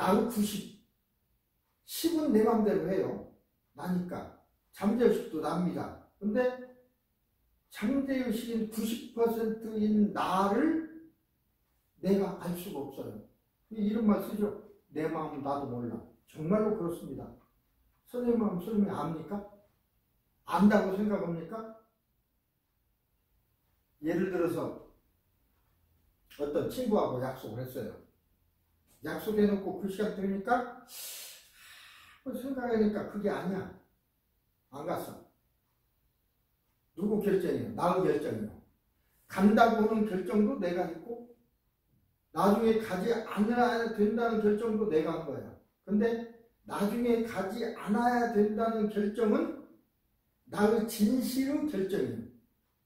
나의 90, 10은 내 맘대로 해요. 나니까. 잠재의식도 납니다. 근데 잠재의식인 90%인 나를 내가 알 수가 없어요. 이런 말 쓰죠. 내 마음 나도 몰라. 정말로 그렇습니다. 선생님 마음 선생님이 압니까? 안다고 생각합니까? 예를 들어서 어떤 친구하고 약속을 했어요. 약속해놓고 그 시간 되니까 생각하니까 그게 아니야. 안 갔어. 누구 결정이에요? 나의 결정이에요. 간다고 하는 결정도 내가 했고 나중에 가지 않아야 된다는 결정도 내가 한 거야. 근데 나중에 가지 않아야 된다는 결정은 나의 진실의 결정이에요.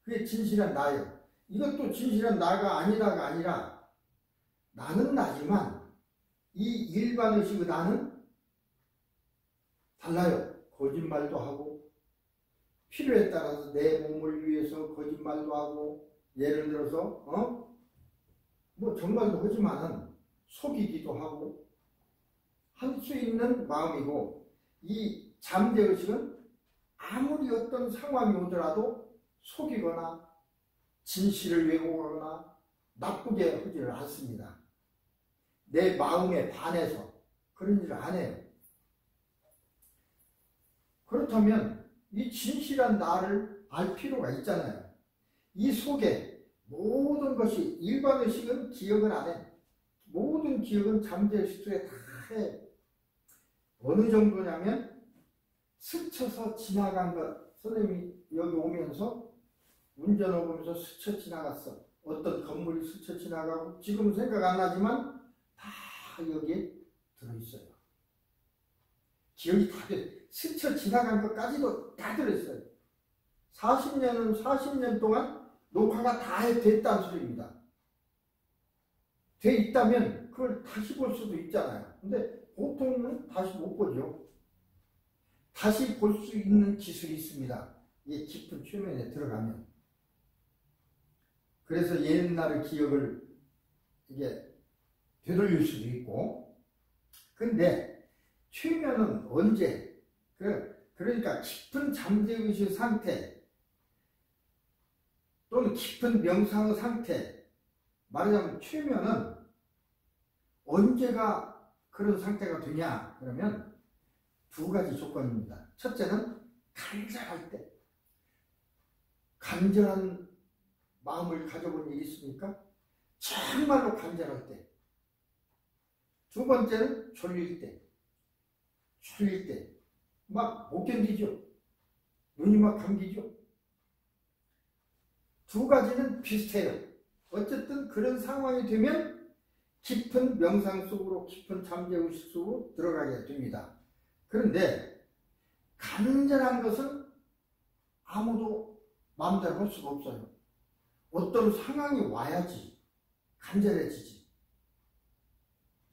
그게 진실한 나예요. 이것도 진실한 나가 아니다가 아니라 나는 나지만 이 일반의식의 나는 달라요. 거짓말도 하고 필요에 따라서 내 몸을 위해서 거짓말도 하고 예를 들어서 뭐 정말도 하지만은 속이기도 하고 할 수 있는 마음이고 이 잠재의식은 아무리 어떤 상황이 오더라도 속이거나 진실을 왜곡하거나 나쁘게 하지를 않습니다. 내 마음에 반해서 그런 일을 안 해요. 그렇다면 이 진실한 나를 알 필요가 있잖아요. 이 속에 모든 것이 일반의식은 기억을 안 해. 모든 기억은 잠재의식 속에 다 해. 어느 정도냐면 스쳐서 지나간 것. 선생님이 여기 오면서 운전하고 오면서 스쳐 지나갔어. 어떤 건물이 스쳐 지나가고 지금은 생각 안 나지만 다 여기에 들어있어요. 기억이 다 돼. 스쳐 지나간 것까지도 다 들어있어요. 40년은 40년 동안 녹화가 다 됐다는 소리입니다. 돼 있다면 그걸 다시 볼 수도 있잖아요. 근데 보통은 다시 못 보죠. 다시 볼 수 있는 기술이 있습니다. 이 깊은 최면에 들어가면. 그래서 옛날의 기억을 이게 되돌릴 수도 있고. 근데 최면은 언제? 그러니까 깊은 잠재의식 상태 또는 깊은 명상의 상태, 말하자면 최면은 언제가 그런 상태가 되냐? 그러면 두 가지 조건입니다. 첫째는 간절할 때. 간절한 마음을 가져본 일이 있습니까? 정말로 간절할 때. 두 번째는 졸릴 때. 졸릴 때. 막 못 견디죠. 눈이 막 감기죠. 두 가지는 비슷해요. 어쨌든 그런 상황이 되면 깊은 명상 속으로 깊은 잠재의식 속으로 들어가게 됩니다. 그런데 간절한 것은 아무도 마음대로 할 수가 없어요. 어떤 상황이 와야지 간절해지지.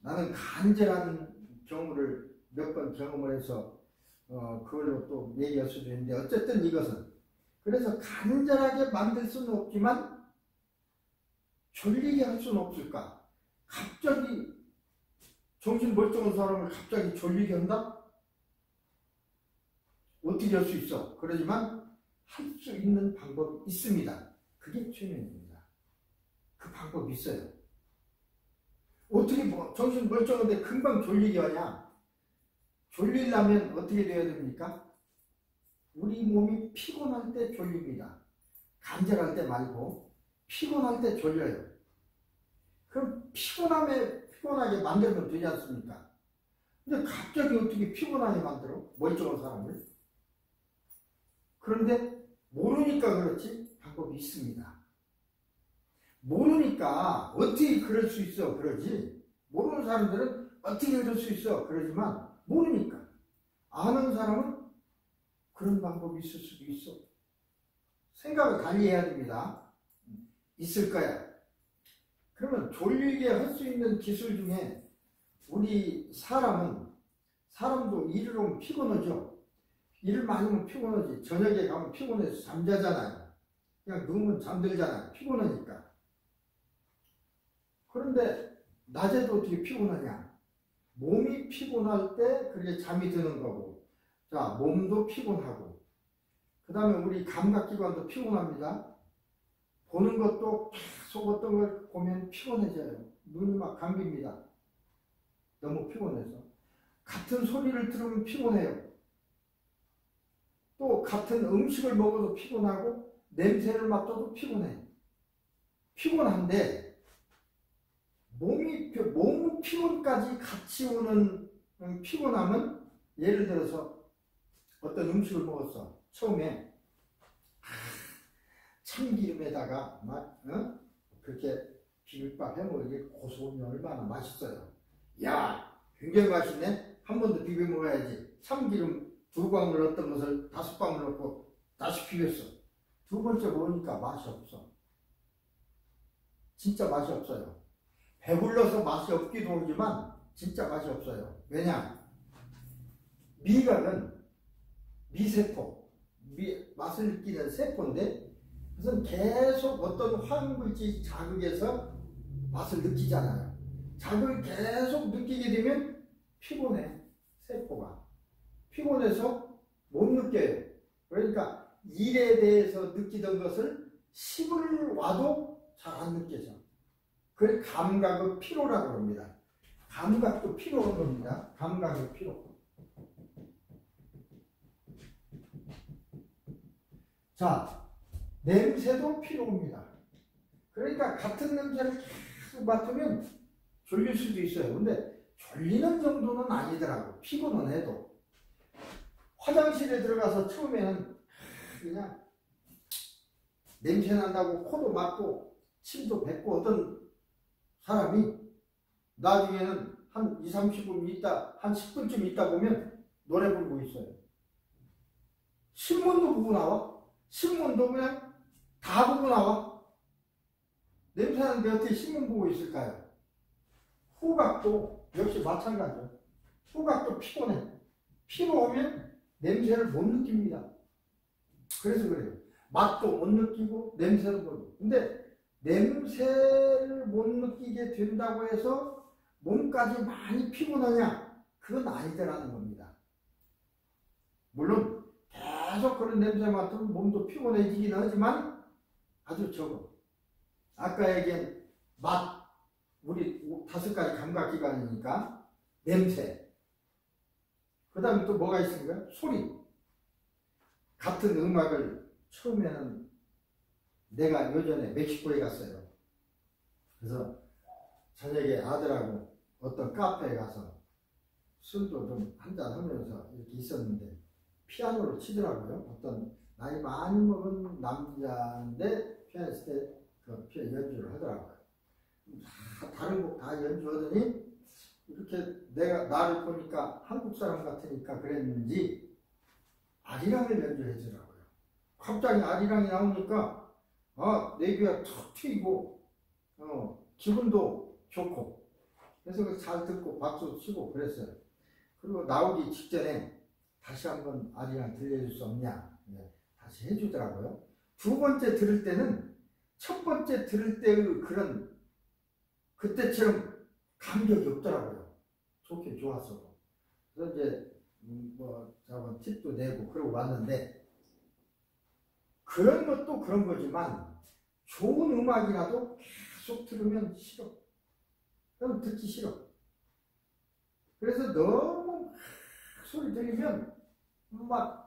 나는 간절한 경우를 몇 번 경험을 해서 그걸로 또 얘기할 수도 있는데 어쨌든 이것은 그래서 간절하게 만들 수는 없지만 졸리게 할 수는 없을까? 갑자기 정신 멀쩡한 사람을 갑자기 졸리게 한다? 어떻게 할 수 있어? 그러지만 할 수 있는 방법이 있습니다. 그게 최면입니다. 그 방법이 있어요. 어떻게 정신 멀쩡한데 금방 졸리게 하냐? 졸리려면 어떻게 돼야 됩니까? 우리 몸이 피곤할 때 졸립니다. 간절할 때 말고 피곤할 때 졸려요. 그럼 피곤하게 만들면 되지 않습니까? 근데 갑자기 어떻게 피곤하게 만들어? 멀쩡한 사람을? 그런데 모르니까 그렇지 방법이 있습니다. 모르니까 어떻게 그럴 수 있어 그러지. 모르는 사람들은 어떻게 그럴 수 있어 그러지만 모르니까. 아는 사람은 그런 방법이 있을 수도 있어. 생각을 달리 해야 됩니다. 있을 거야. 그러면 졸리게 할 수 있는 기술 중에 우리 사람도 일을 하면 피곤하죠. 일을 많이 하면 피곤하지. 저녁에 가면 피곤해서 잠자잖아요. 그냥 누우면 잠들잖아요. 피곤하니까. 그런데 낮에도 어떻게 피곤하냐? 몸이 피곤할 때 그게 잠이 드는 거고, 자, 몸도 피곤하고, 그 다음에 우리 감각기관도 피곤합니다. 보는 것도 계속 어떤 걸 보면 피곤해져요. 눈이 막 감깁니다. 너무 피곤해서. 같은 소리를 들으면 피곤해요. 또 같은 음식을 먹어도 피곤하고 냄새를 맡아도 피곤해. 피곤한데 몸 피곤까지 같이 오는 피곤함은, 예를 들어서 어떤 음식을 먹었어. 처음에 참기름에다가 막 그렇게 비빔밥 해먹으니 고소하면 얼마나 맛있어요. 야, 굉장히 맛있네. 한 번 더 비벼 먹어야지. 참기름 2방울 넣었던 것을 5방울 넣고 다시 비볐어. 두 번째 먹으니까 맛이 없어. 진짜 맛이 없어요. 배불러서 맛이 없기도 하지만 진짜 맛이 없어요. 왜냐? 미각은 미세포, 맛을 느끼는 세포인데, 그것은 계속 어떤 화학물질 자극에서 맛을 느끼잖아요. 자극을 계속 느끼게 되면 피곤해. 세포가 피곤해서 못 느껴요. 그러니까 일에 대해서 느끼던 것을 10을 와도 잘 안 느껴져. 그걸 감각의 피로라고 합니다. 감각도 피로한 겁니다. 감각의 피로. 자, 냄새도 피로입니다. 그러니까 같은 냄새를 계속 맡으면 졸릴 수도 있어요. 근데 졸리는 정도는 아니더라고. 피곤은 해도. 화장실에 들어가서 처음에는 그냥 냄새 난다고 코도 막고 침도 뱉고 어떤 사람이 나중에는 한 2, 30분 있다, 한 10분쯤 있다 보면 노래 부르고 있어요. 신문도 보고 나와. 신문도 그냥 다 보고 나와. 냄새나는데 어떻게 신문 보고 있을까요? 후각도 역시 마찬가지예요. 후각도 피곤해. 피로하면 냄새를 못 느낍니다. 그래서 그래요. 맛도 못 느끼고 냄새도 못 느끼고. 근데 냄새를 못 느끼게 된다고 해서 몸까지 많이 피곤하냐? 그건 아니더라는 겁니다. 물론 계속 그런 냄새 맡으면 몸도 피곤해지긴 하지만 아주 적어. 아까 얘기한 맛, 우리 5가지 감각기관이니까 냄새, 그 다음에 또 뭐가 있습니까? 소리. 같은 음악을 처음에는 내가 예전에 멕시코에 갔어요. 그래서 저녁에 아들하고 어떤 카페에 가서 술도 좀 한잔 하면서 이렇게 있었는데 피아노를 치더라고요. 어떤 나이 많이 먹은 남자인데 피아니스트 그 연주를 하더라고요. 다른 곡 다 연주하더니 이렇게 내가 나를 보니까 한국 사람 같으니까 그랬는지 아리랑을 연주해 주더라고요. 갑자기 아리랑이 나오니까 내 귀가 툭 트이고 기분도 좋고, 그래서 잘 듣고 박수 치고 그랬어요. 그리고 나오기 직전에 다시 한번 아리랑 들려줄 수 없냐, 다시 해주더라고요. 두 번째 들을 때는 첫 번째 들을 때의 그런 그때처럼 감격이 없더라고요. 좋긴 좋았어도. 그래서 이제 저번 팁도 내고 그러고 왔는데, 그런 것도 그런 거지만 좋은 음악이라도 계속 들으면 싫어. 그럼 듣기 싫어. 그래서 너무 소리 들리면 막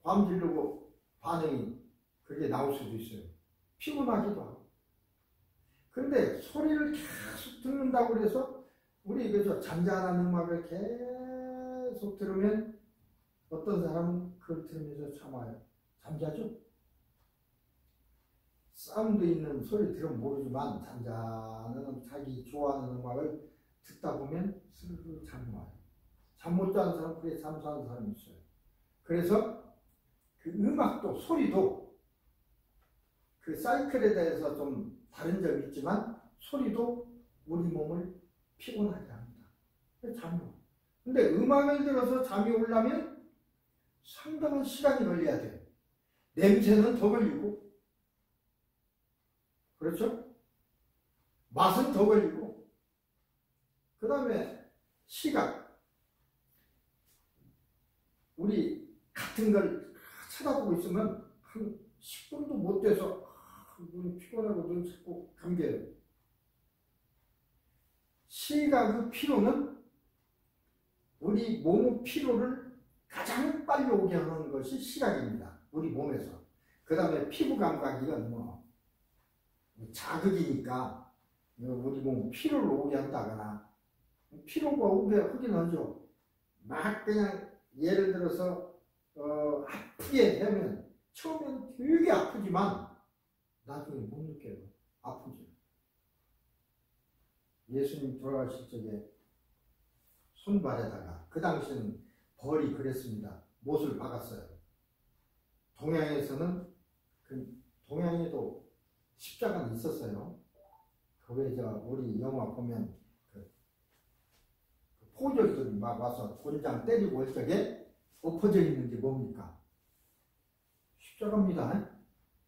밤 지르고 반응이 그게 나올 수도 있어요. 피곤하기도 하고. 그런데 소리를 계속 듣는다고 해서 우리 그저 잔잔한 음악을 계속 들으면 어떤 사람은 그걸 들으면서 참아요. 잠자죠? 사운드 있는 소리 들으면 모르지만 잔잔한 자기 좋아하는 음악을 듣다 보면 스르르 잠이 와요. 잠 못 자는 사람, 그게 잠수하는 사람이 있어요. 그래서 그 음악도 소리도 그 사이클에 대해서 좀 다른 점이 있지만 소리도 우리 몸을 피곤하게 합니다. 잠이 와요. 근데 음악을 들어서 잠이 오려면 상당한 시간이 걸려야 돼요. 냄새는 더 걸리고, 그렇죠? 맛은 더 걸리고, 그 다음에 시각. 우리 같은 걸 쳐다보고 있으면 한 10분도 못 돼서 눈이 피곤하고 눈 자꾸 감겨요. 시각의 피로는 우리 몸의 피로를 가장 빨리 오게 하는 것이 시각입니다. 우리 몸에서. 그 다음에 피부 감각이건 뭐 자극이니까 우리 몸 피로를 오게 한다거나 피로가 오게 하긴 하죠. 막 그냥 예를 들어서 아프게 하면 처음엔 되게 아프지만 나중에 못 느껴요. 아프지. 예수님 돌아가실 적에 손발에다가 그 당시에는 벌이 그랬습니다. 못을 박았어요. 동양에서는 동양에도 십자가는 있었어요. 그왜 우리 영화 보면 포졸들이 막 와서 곤장 때리고 할 적에 엎어져 있는 게 뭡니까? 십자가입니다.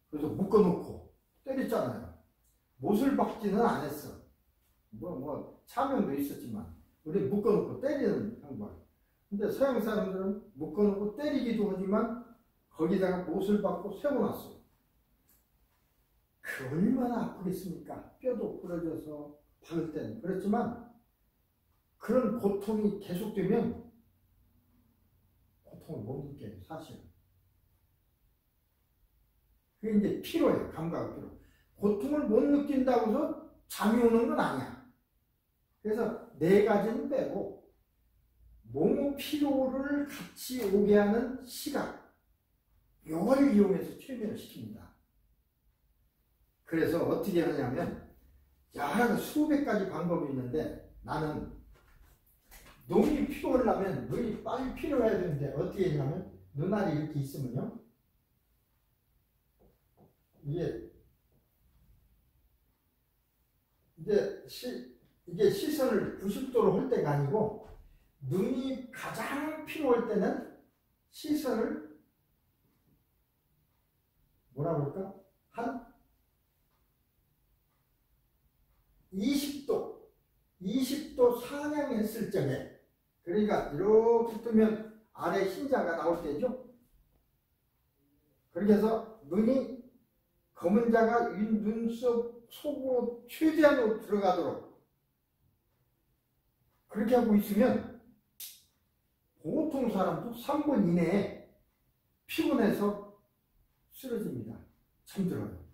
그래서 묶어놓고 때렸잖아요. 못을 박지는 안 했어. 차명도 있었지만 우리 묶어놓고 때리는 방법. 근데 서양 사람들은 묶어놓고 때리기도 하지만 거기다가 못을 박고 세워놨어. 그 얼마나 아프겠습니까? 뼈도 부러져서 박을 때는. 그렇지만 그런 고통이 계속되면 고통을 못 느껴요. 사실은. 그게 이제 피로예요. 감각 피로. 고통을 못 느낀다고 해서 잠이 오는 건 아니야. 그래서 네 가지는 빼고 몸의 피로를 같이 오게 하는 시각, 이걸 이용해서 최면을 시킵니다. 그래서 어떻게 하냐면 여러 수백 가지 방법이 있는데 나는 눈이 피로하려면 눈이 빨리 피로해야 되는데 어떻게 하냐면 눈알이 이렇게 있으면요. 이게 시선을 90도로 할 때가 아니고 눈이 가장 피로할 때는 시선을 뭐라 그럴까? 한 20도 상향했을 적에 그러니까 이렇게 뜨면 아래 흰자가 나올 때죠. 그렇게 해서 눈이 검은 자가 눈썹 속으로 최대한으로 들어가도록 그렇게 하고 있으면 보통 사람도 3분 이내에 피곤해서 쓰러집니다. 잠들어요.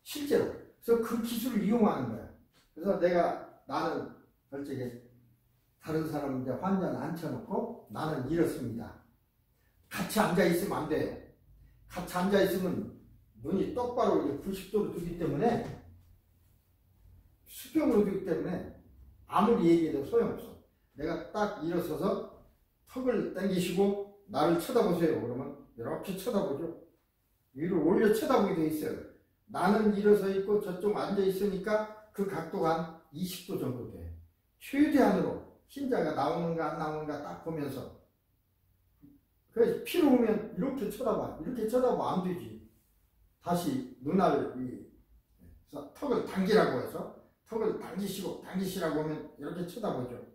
실제로. 그래서 그 기술을 이용하는 거야. 그래서 나는 솔직히 다른 사람인데 환자는 앉혀놓고 나는 이렇습니다. 같이 앉아있으면 안 돼요. 같이 앉아있으면 눈이 똑바로 90도로 뜨기 때문에 수평으로 뜨기 때문에 아무리 얘기해도 소용없어. 내가 딱 일어서서 턱을 당기시고 나를 쳐다보세요. 그러면 이렇게 쳐다보죠. 위로 올려 쳐다보게 돼 있어요. 나는 일어서 있고 저쪽 앉아 있으니까 그 각도가 한 20도 정도 돼. 최대한으로 흰자가 나오는가 안 나오는가 딱 보면서 그래서 피로 오면 이렇게 쳐다봐. 이렇게 쳐다보면 안 되지. 다시 눈알 턱을 당기라고 해서 턱을 당기시라고 하면 이렇게 쳐다보죠.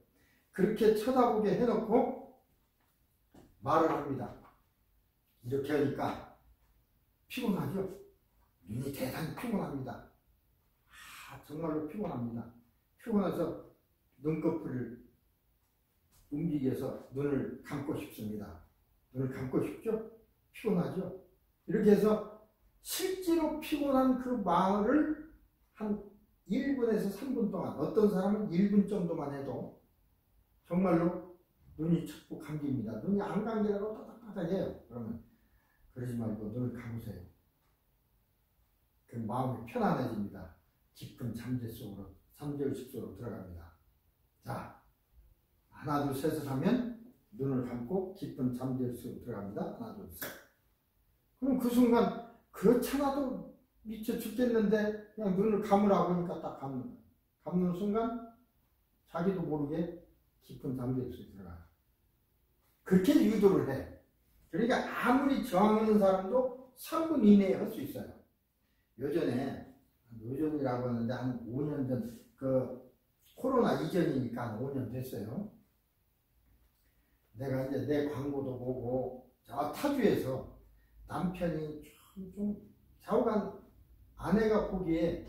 그렇게 쳐다보게 해놓고 말을 합니다. 이렇게 하니까 피곤하죠? 눈이 대단히 피곤합니다. 정말로 피곤합니다. 피곤해서 눈꺼풀을 움직여서 눈을 감고 싶습니다. 눈을 감고 싶죠? 피곤하죠? 이렇게 해서 실제로 피곤한 그 말을 한 1분에서 3분 동안 어떤 사람은 1분 정도만 해도 정말로 눈이 자꾸 감깁니다. 눈이 안 감기라고 따닥따닥해요. 그러면 그러지 말고 눈을 감으세요. 그 마음이 편안해집니다. 깊은 잠재의식 속으로 들어갑니다. 자, 하나 둘 셋을 하면 눈을 감고 깊은 잠재의식으로 들어갑니다. 하나 둘 셋. 그럼 그 순간 그렇잖아도 미쳐 죽겠는데 그냥 눈을 감으라고 하니까 딱 감는 거예요. 감는 순간 자기도 모르게 깊은 잠재의식으로 들어가요. 그렇게 유도를 해. 그러니까 아무리 저항하는 사람도 3분 이내에 할 수 있어요. 요전이라고 하는데 한 5년 전 그 코로나 이전이니까 5년 됐어요. 내가 이제 내 광고도 보고 저 타주에서 남편이 좀 좌우간 아내가 보기에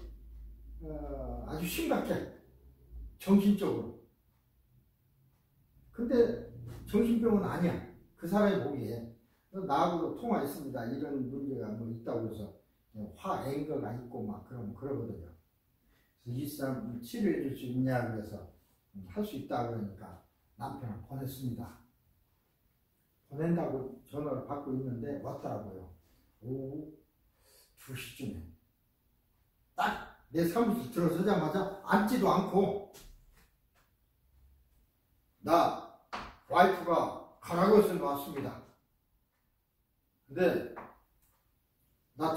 아주 심각해. 정신적으로. 근데 정신병은 아니야. 그 사람이 보기에. 나하고도 통화했습니다. 이런 문제가 뭐 있다고 해서 화앵거가 있고 막 그러거든요. 그래서 이 사람 치료해 줄 수 있냐 그래서 할 수 있다 그러니까 남편을 보냈습니다. 보낸다고 전화를 받고 있는데 왔더라고요. 오후 2시쯤에 딱 내 사무실 들어서자마자 앉지도 않고 나 와이프가 가라고 해서 나왔습니다. 근데 나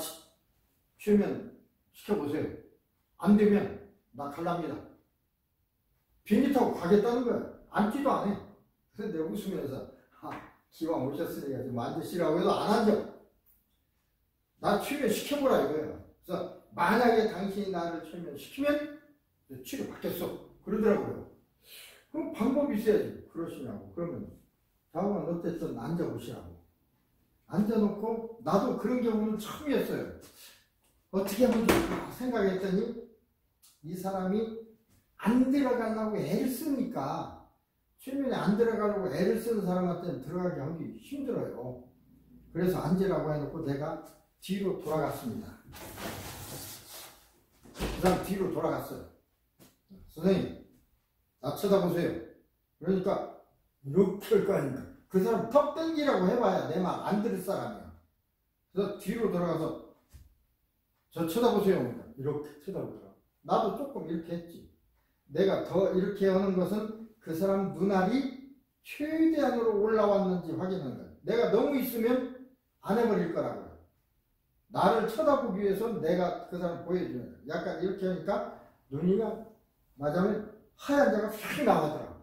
취하면 시켜보세요. 안 되면 나 갈랍니다. 비행기 타고 가겠다는 거야. 앉지도 않아. 그래서 내가 웃으면서 기왕 오셨으니까 좀 앉으시라고 해도 안 앉아. 나 취면 시켜보라 이거예요. 그래서 만약에 당신이 나를 취면 치료 받겠어. 그러더라고요. 그럼 방법이 있어야지. 그러시냐고. 그러면 자고는 어쨌든 앉아보시라고. 앉아놓고 나도 그런 경우는 처음이었어요. 어떻게 하면 좋을까 생각했더니 이 사람이 안 들어가려고 애를 쓰니까 최면에 안 들어가려고 애를 쓰는 사람한테는 들어가기 하기 힘들어요. 그래서 앉으라고 해놓고 내가 뒤로 돌아갔습니다. 그 사람 뒤로 돌아갔어요. 선생님, 나 쳐다보세요. 그러니까 이렇게 할 거 아닙니까? 그 사람 턱 땡기라고 해봐야 내 말 안 들을 사람이야. 그래서 뒤로 돌아가서 저 쳐다보세요. 이렇게 쳐다보더라고. 나도 조금 이렇게 했지. 내가 더 이렇게 하는 것은 그 사람 눈알이 최대한으로 올라왔는지 확인하는 거야. 내가 너무 있으면 안 해버릴 거라고요. 나를 쳐다보기 위해서 내가 그 사람 보여주는 거야. 약간 이렇게 하니까 눈이가 맞으면 하얀 데가 휙 나가더라고.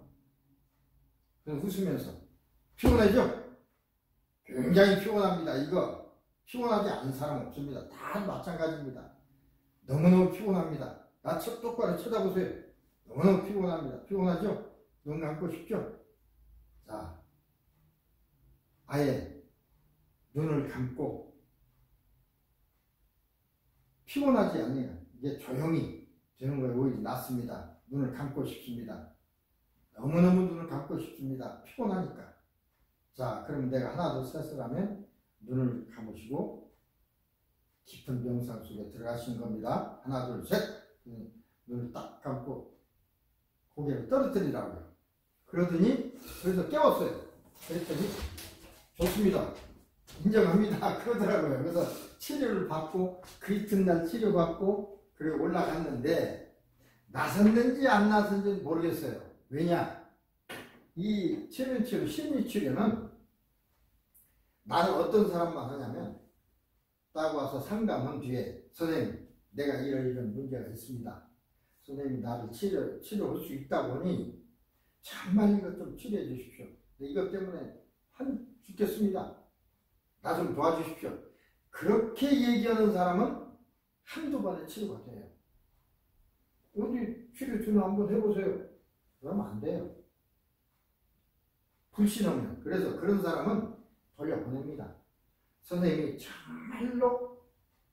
그래서 웃으면서 피곤하죠? 굉장히 피곤합니다. 이거 피곤하지 않은 사람 없습니다. 다 마찬가지입니다. 너무너무 피곤합니다. 나 똑바로 쳐다보세요. 너무너무 피곤합니다. 피곤하죠? 눈 감고 싶죠? 자, 아예 눈을 감고 피곤하지 않네요. 이제 조용히 되는 거에 오히려 낫습니다. 눈을 감고 싶습니다. 너무너무 눈을 감고 싶습니다. 피곤하니까. 자, 그럼 내가 하나, 둘, 셋을 하면 눈을 감으시고 깊은 명상 속에 들어가시는 겁니다. 하나, 둘, 셋. 눈을 딱 감고 고개를 떨어뜨리라고요. 그러더니 그래서 깨웠어요. 그랬더니 좋습니다. 인정합니다. 그러더라고요. 그래서 치료를 받고 그 이튿날 치료받고 그리고 올라갔는데 나섰는지 안 나섰는지 모르겠어요. 왜냐? 이 최면치료, 심리치료는 나는 어떤 사람만 하냐면 딱 와서 상담한 뒤에 선생님 내가 이런 문제가 있습니다. 선생님이 나를 치료할 수 있다 보니 정말 이것 좀 치료해 주십시오. 이것 때문에 죽겠습니다. 나 좀 도와주십시오. 그렇게 얘기하는 사람은 한두 번에 치료가 돼요. 어디 치료 좀 한번 해보세요. 그러면 안 돼요. 불신하면. 그래서 그런 사람은 돌려보냅니다. 선생님이 정말로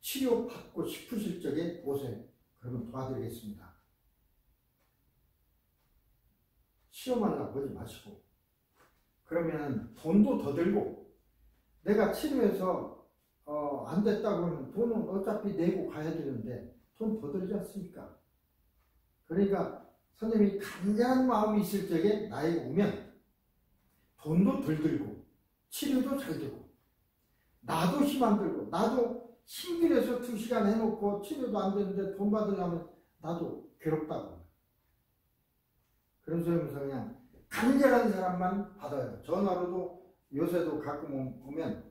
치료받고 싶으실 적에 오세요. 그러면 도와드리겠습니다. 시험하려고 보지 마시고. 그러면 돈도 더 들고 내가 치료해서 안 됐다고 하면 돈은 어차피 내고 가야 되는데 돈 더 들지 않습니까? 그러니까 선생님이 간절한 마음이 있을 적에 나에게 오면 돈도 덜 들고 치료도 잘 되고 나도 힘 안 들고 나도 힘들어서 2시간 해놓고 치료도 안 되는데 돈 받으려면 나도 괴롭다고. 그런 소리면서 그냥 간절한 사람만 받아요. 전화로도 요새도 가끔 오면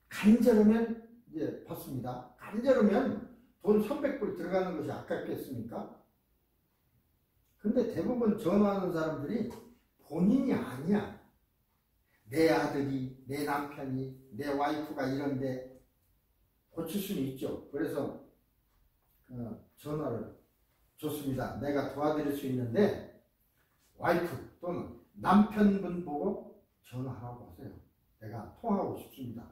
간절하면 이제 받습니다. 간절하면 돈 300불 들어가는 것이 아깝겠습니까? 근데 대부분 전화하는 사람들이 본인이 아니야. 내 아들이, 내 남편이, 내 와이프가 이런데 고칠 수는 있죠. 그래서 전화를 좋습니다. 내가 도와드릴 수 있는데 와이프 또는 남편분 보고 전화하라고 하세요. 내가 통화하고 싶습니다.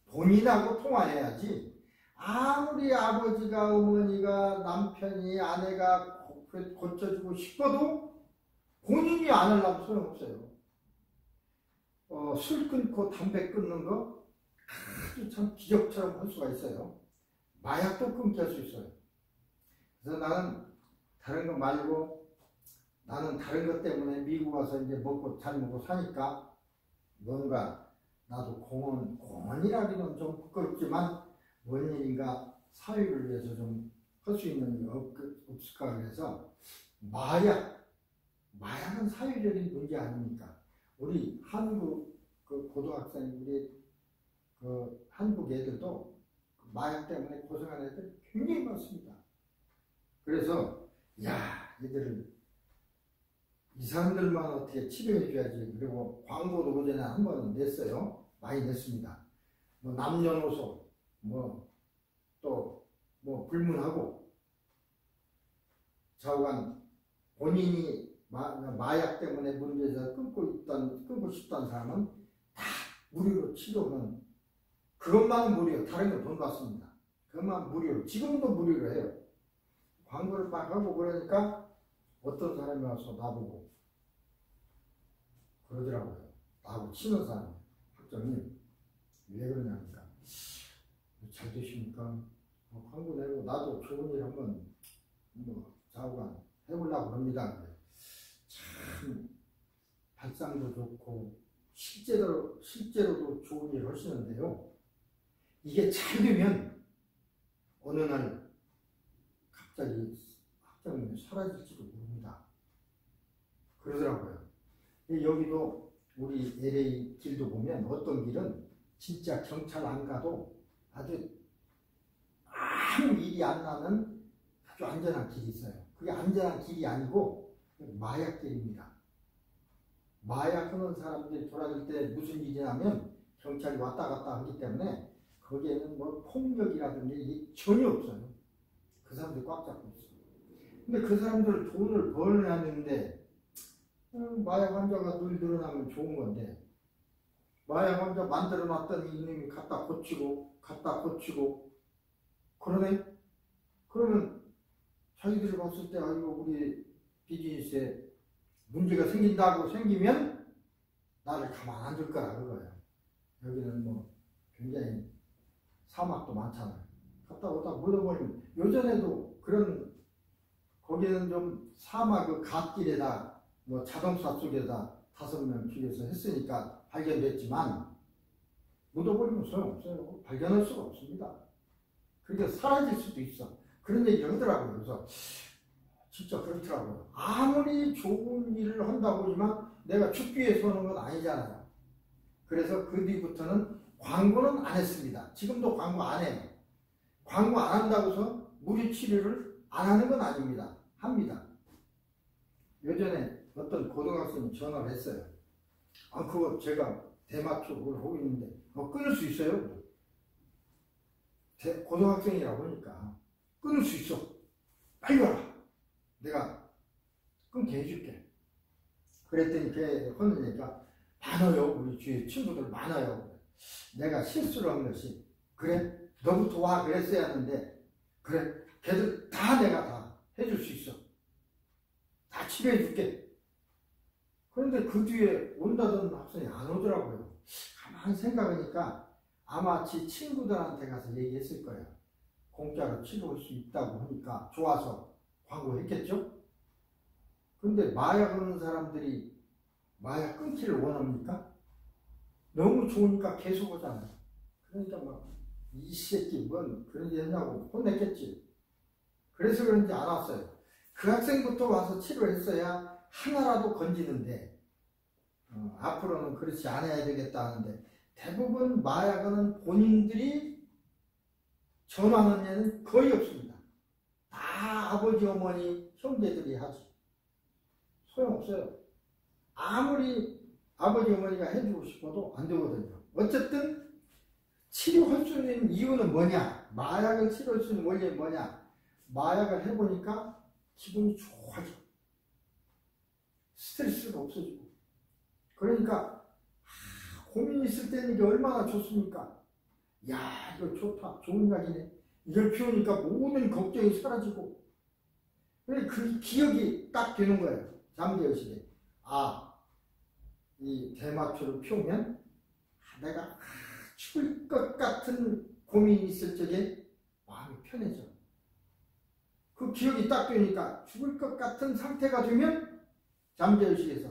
본인하고 통화해야지 아무리 아버지가 어머니가 남편이 아내가 고쳐주고 싶어도 본인이 안 하려면 소용없어요. 술 끊고 담배 끊는 거 아주 참 기적처럼 할 수가 있어요. 마약도 끊게 할 수 있어요. 그래서 나는 다른 거 말고 나는 다른 것 때문에 미국 와서 이제 잘 먹고 사니까 뭔가 나도 공헌이라기는 좀 부끄럽지만 뭔 일인가 사회를 위해서 좀 할 수 있는 게 없을까 그래서 마약은 사회적인 문제 아닙니까? 우리 한국 고등학생 우리 한국 애들도 마약 때문에 고생하는 애들 굉장히 많습니다. 그래서 얘들을 이 사람들만 어떻게 치료해 줘야지. 그리고 광고도 그전에 한 번 냈어요. 많이 냈습니다. 뭐 남녀노소 불문하고 좌우간 본인이 마약 때문에 문제에서 끊고 싶다는 사람은 다 무료로 치료는 그것만 무료, 다른 건 돈 받습니다. 그것만 무료로, 지금도 무료로 해요. 광고를 막 하고 그러니까 어떤 사람이 와서 나보고 그러더라고요. 나하고 친한 사람, 학장님 왜 그러냐니까 잘 되십니까? 광고 내고 나도 좋은 일 한번 좌우간 해보려고 합니다. 참 발상도 좋고 실제로도 좋은 일 하시는데요. 이게 잘 되면 어느 날 갑자기 학장님이 사라질지도 모릅니다. 그러더라고요. 여기도 우리 LA 길도 보면 어떤 길은 진짜 경찰 안 가도 아주 아무 일이 안 나는 아주 안전한 길이 있어요. 그게 안전한 길이 아니고 마약길입니다. 마약하는 사람들이 돌아다닐 때 무슨 일이 나면 경찰이 왔다 갔다 하기 때문에 거기에는 폭력이라든지 전혀 없어요. 그 사람들이 꽉 잡고 있어요. 근데 그 사람들 돈을 벌어야 되는데 마약 환자가 늘 늘어나면 좋은 건데 마약 환자 만들어 놨더니 이놈이 갖다 고치고 그러네? 그러면 자기들이 봤을 때 아이고 우리 비즈니스에 문제가 생기면 나를 가만 안 둘 거라 그거예요. 여기는 굉장히 사막도 많잖아요. 갔다 오다 묻어버리면 요전에도 거기는 좀 사막 갓길에다 자동차 속에다 5명 죽여서 했으니까 발견됐지만 묻어버리면 소용없어요. 발견할 수가 없습니다. 그러니까 사라질 수도 있어. 그런 얘기를 하더라고요. 그래서 진짜 그렇더라고요. 아무리 좋은 일을 한다고 하지만 내가 죽기 위해서 하는 건 아니잖아요. 그래서 그 뒤부터는 광고는 안 했습니다. 지금도 광고 안 해요. 광고 안 한다고 해서 무료 치료를 안 하는 건 아닙니다. 합니다. 예전에 어떤 고등학생이 전화를 했어요. 그거 제가 대마초 그걸 하고 있는데 끊을 수 있어요? 고등학생이라고 하니까 끊을 수 있어. 빨리 와라. 내가 끊게 해줄게. 그랬더니 걔 혼내니까 많아요. 우리 주위에 친구들 많아요. 내가 실수를 한 것이 그래? 너부터 와 그랬어야 하는데 그래? 걔들 다 내가 다 해줄 수 있어. 다 치료해줄게. 그런데 그 뒤에 온다던 학생이 안 오더라고요. 가만히 생각하니까 아마 지 친구들한테 가서 얘기했을 거예요. 공짜로 치료할 수 있다고 하니까 좋아서 광고했겠죠? 근데 마약하는 사람들이 마약 끊기를 원합니까? 너무 좋으니까 계속 오잖아요. 그러니까 이 새끼 뭔 그런 일 했냐고 혼냈겠지. 그래서 그런지 안 왔어요. 그 학생부터 와서 치료했어야 하나라도 건지는데 앞으로는 그렇지 않아야 되겠다 하는데 대부분 마약은 본인들이 전하는 애는 거의 없습니다. 다 아버지, 어머니, 형제들이 하지. 소용없어요. 아무리 아버지, 어머니가 해주고 싶어도 안 되거든요. 어쨌든 치료할 수 있는 이유는 뭐냐? 마약을 치료할 수 있는 원리는 뭐냐? 마약을 해보니까 기분이 좋아져. 스트레스가 없어지고. 그러니까 고민이 있을 때는 이게 얼마나 좋습니까? 야, 이거 좋다. 좋은 약이네. 이걸 피우니까 모든 걱정이 사라지고. 그 기억이 딱 되는 거예요. 잠재의식에. 이 대마초를 피우면 내가 죽을 것 같은 고민이 있을 적에 마음이 편해져. 그 기억이 딱 되니까 죽을 것 같은 상태가 되면 잠재의식에서,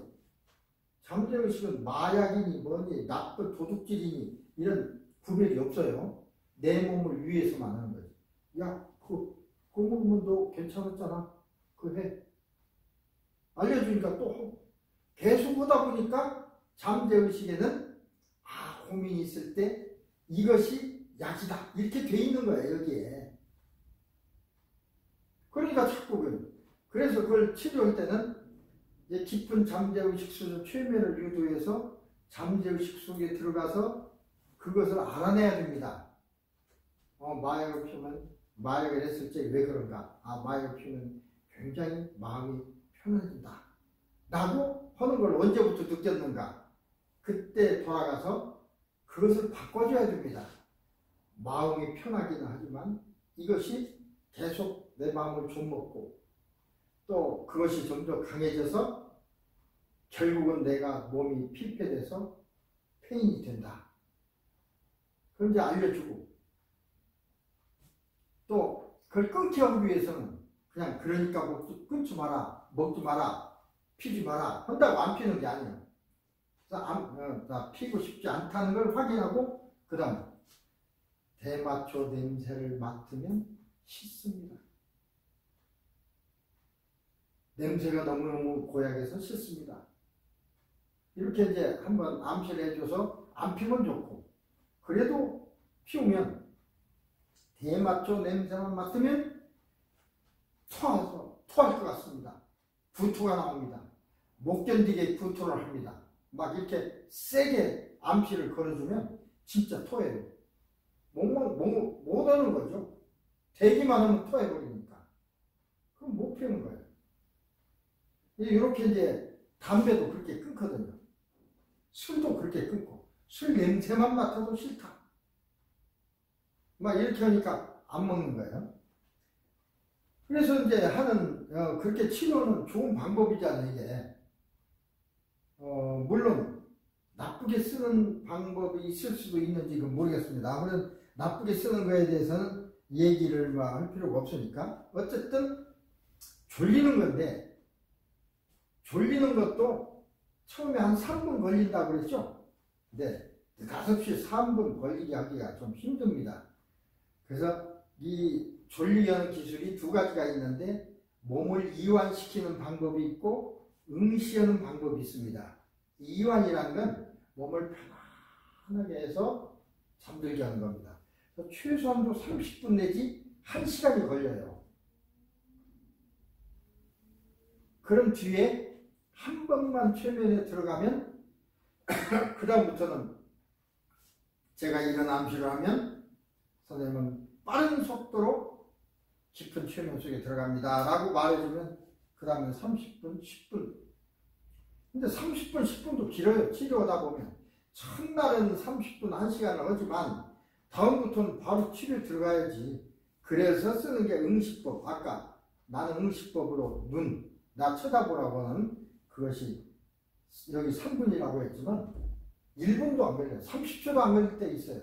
잠재의식은 마약이니 뭐니 나쁜 도둑질이니 이런 구별이 없어요. 내 몸을 위해서만 하는 거지. 야, 그거 먹으면 너 괜찮았잖아. 그거 해. 알려주니까 또 하고. 계속 하다 보니까 잠재의식에는 고민이 있을 때 이것이 약이다. 이렇게 돼 있는 거예요, 여기에. 그러니까 자꾸 그래서 그걸 치료할 때는 이제 깊은 잠재의식 속에서 최면을 유도해서 잠재의식 속에 들어가서 그것을 알아내야 됩니다. 마약을 피우면, 마약을 했을 때 왜 그런가? 마약을 피우면 굉장히 마음이 편해진다. 라고 하는 걸 언제부터 느꼈는가? 그때 돌아가서 그것을 바꿔줘야 됩니다. 마음이 편하기는 하지만 이것이 계속 내 마음을 좀먹고 또 그것이 점점 강해져서 결국은 내가 몸이 피폐돼서 폐인이 된다. 그럼 이제 알려주고 또 그걸 끊게 하기 위해서는 그냥 그러니까 끊지 마라, 먹지 마라, 피지 마라 한다고 안 피는 게 아니에요. 나 피고 싶지 않다는 걸 확인하고 그 다음 대마초 냄새를 맡으면 싫습니다. 냄새가 너무너무 고약해서 싫습니다. 이렇게 이제 한번 암시를 해줘서 안 피면 좋고, 그래도 피우면 대마초 냄새만 맡으면 토할 것 같습니다. 구토가 나옵니다. 못 견디게 구토를 합니다. 막 이렇게 세게 암시를 걸어주면 진짜 토해요. 못 하는 거죠. 대기만 하면 토해버리니까. 그럼 못 피우는 거예요. 이렇게 이제 담배도 그렇게 끊거든요. 술도 그렇게 끊고, 술 냄새만 맡아도 싫다. 막 이렇게 하니까 안 먹는 거예요. 그래서 이제 그렇게 치료는 좋은 방법이잖아요, 이게. 물론, 나쁘게 쓰는 방법이 있을 수도 있는지 모르겠습니다. 아무튼 나쁘게 쓰는 거에 대해서는 얘기를 할 필요가 없으니까. 어쨌든, 졸리는 건데, 졸리는 것도 처음에 한 3분 걸린다고 그랬죠? 근데 5시 3분 걸리게 하기가 좀 힘듭니다. 그래서 이 졸리게 하는 기술이 두 가지가 있는데 몸을 이완시키는 방법이 있고 응시하는 방법이 있습니다. 이완이라는 건 몸을 편안하게 해서 잠들게 하는 겁니다. 그래서 최소한도 30분 내지 1시간이 걸려요. 그런 뒤에 한 번만 최면에 들어가면 그 다음부터는 제가 이런 암시를 하면 선생님은 빠른 속도로 깊은 최면 속에 들어갑니다 라고 말해주면 그 다음에 30분, 10분. 근데 30분, 10분도 길어요. 치료하다 보면. 첫날은 30분, 1시간을 하지만 다음부터는 바로 치료에 들어가야지. 그래서 쓰는 게 응시법. 아까 나는 응시법으로 나 쳐다보라고 하는 그것이 여기 3분이라고 했지만 1분도 안 걸려요. 30초도 안 걸릴 때 있어요.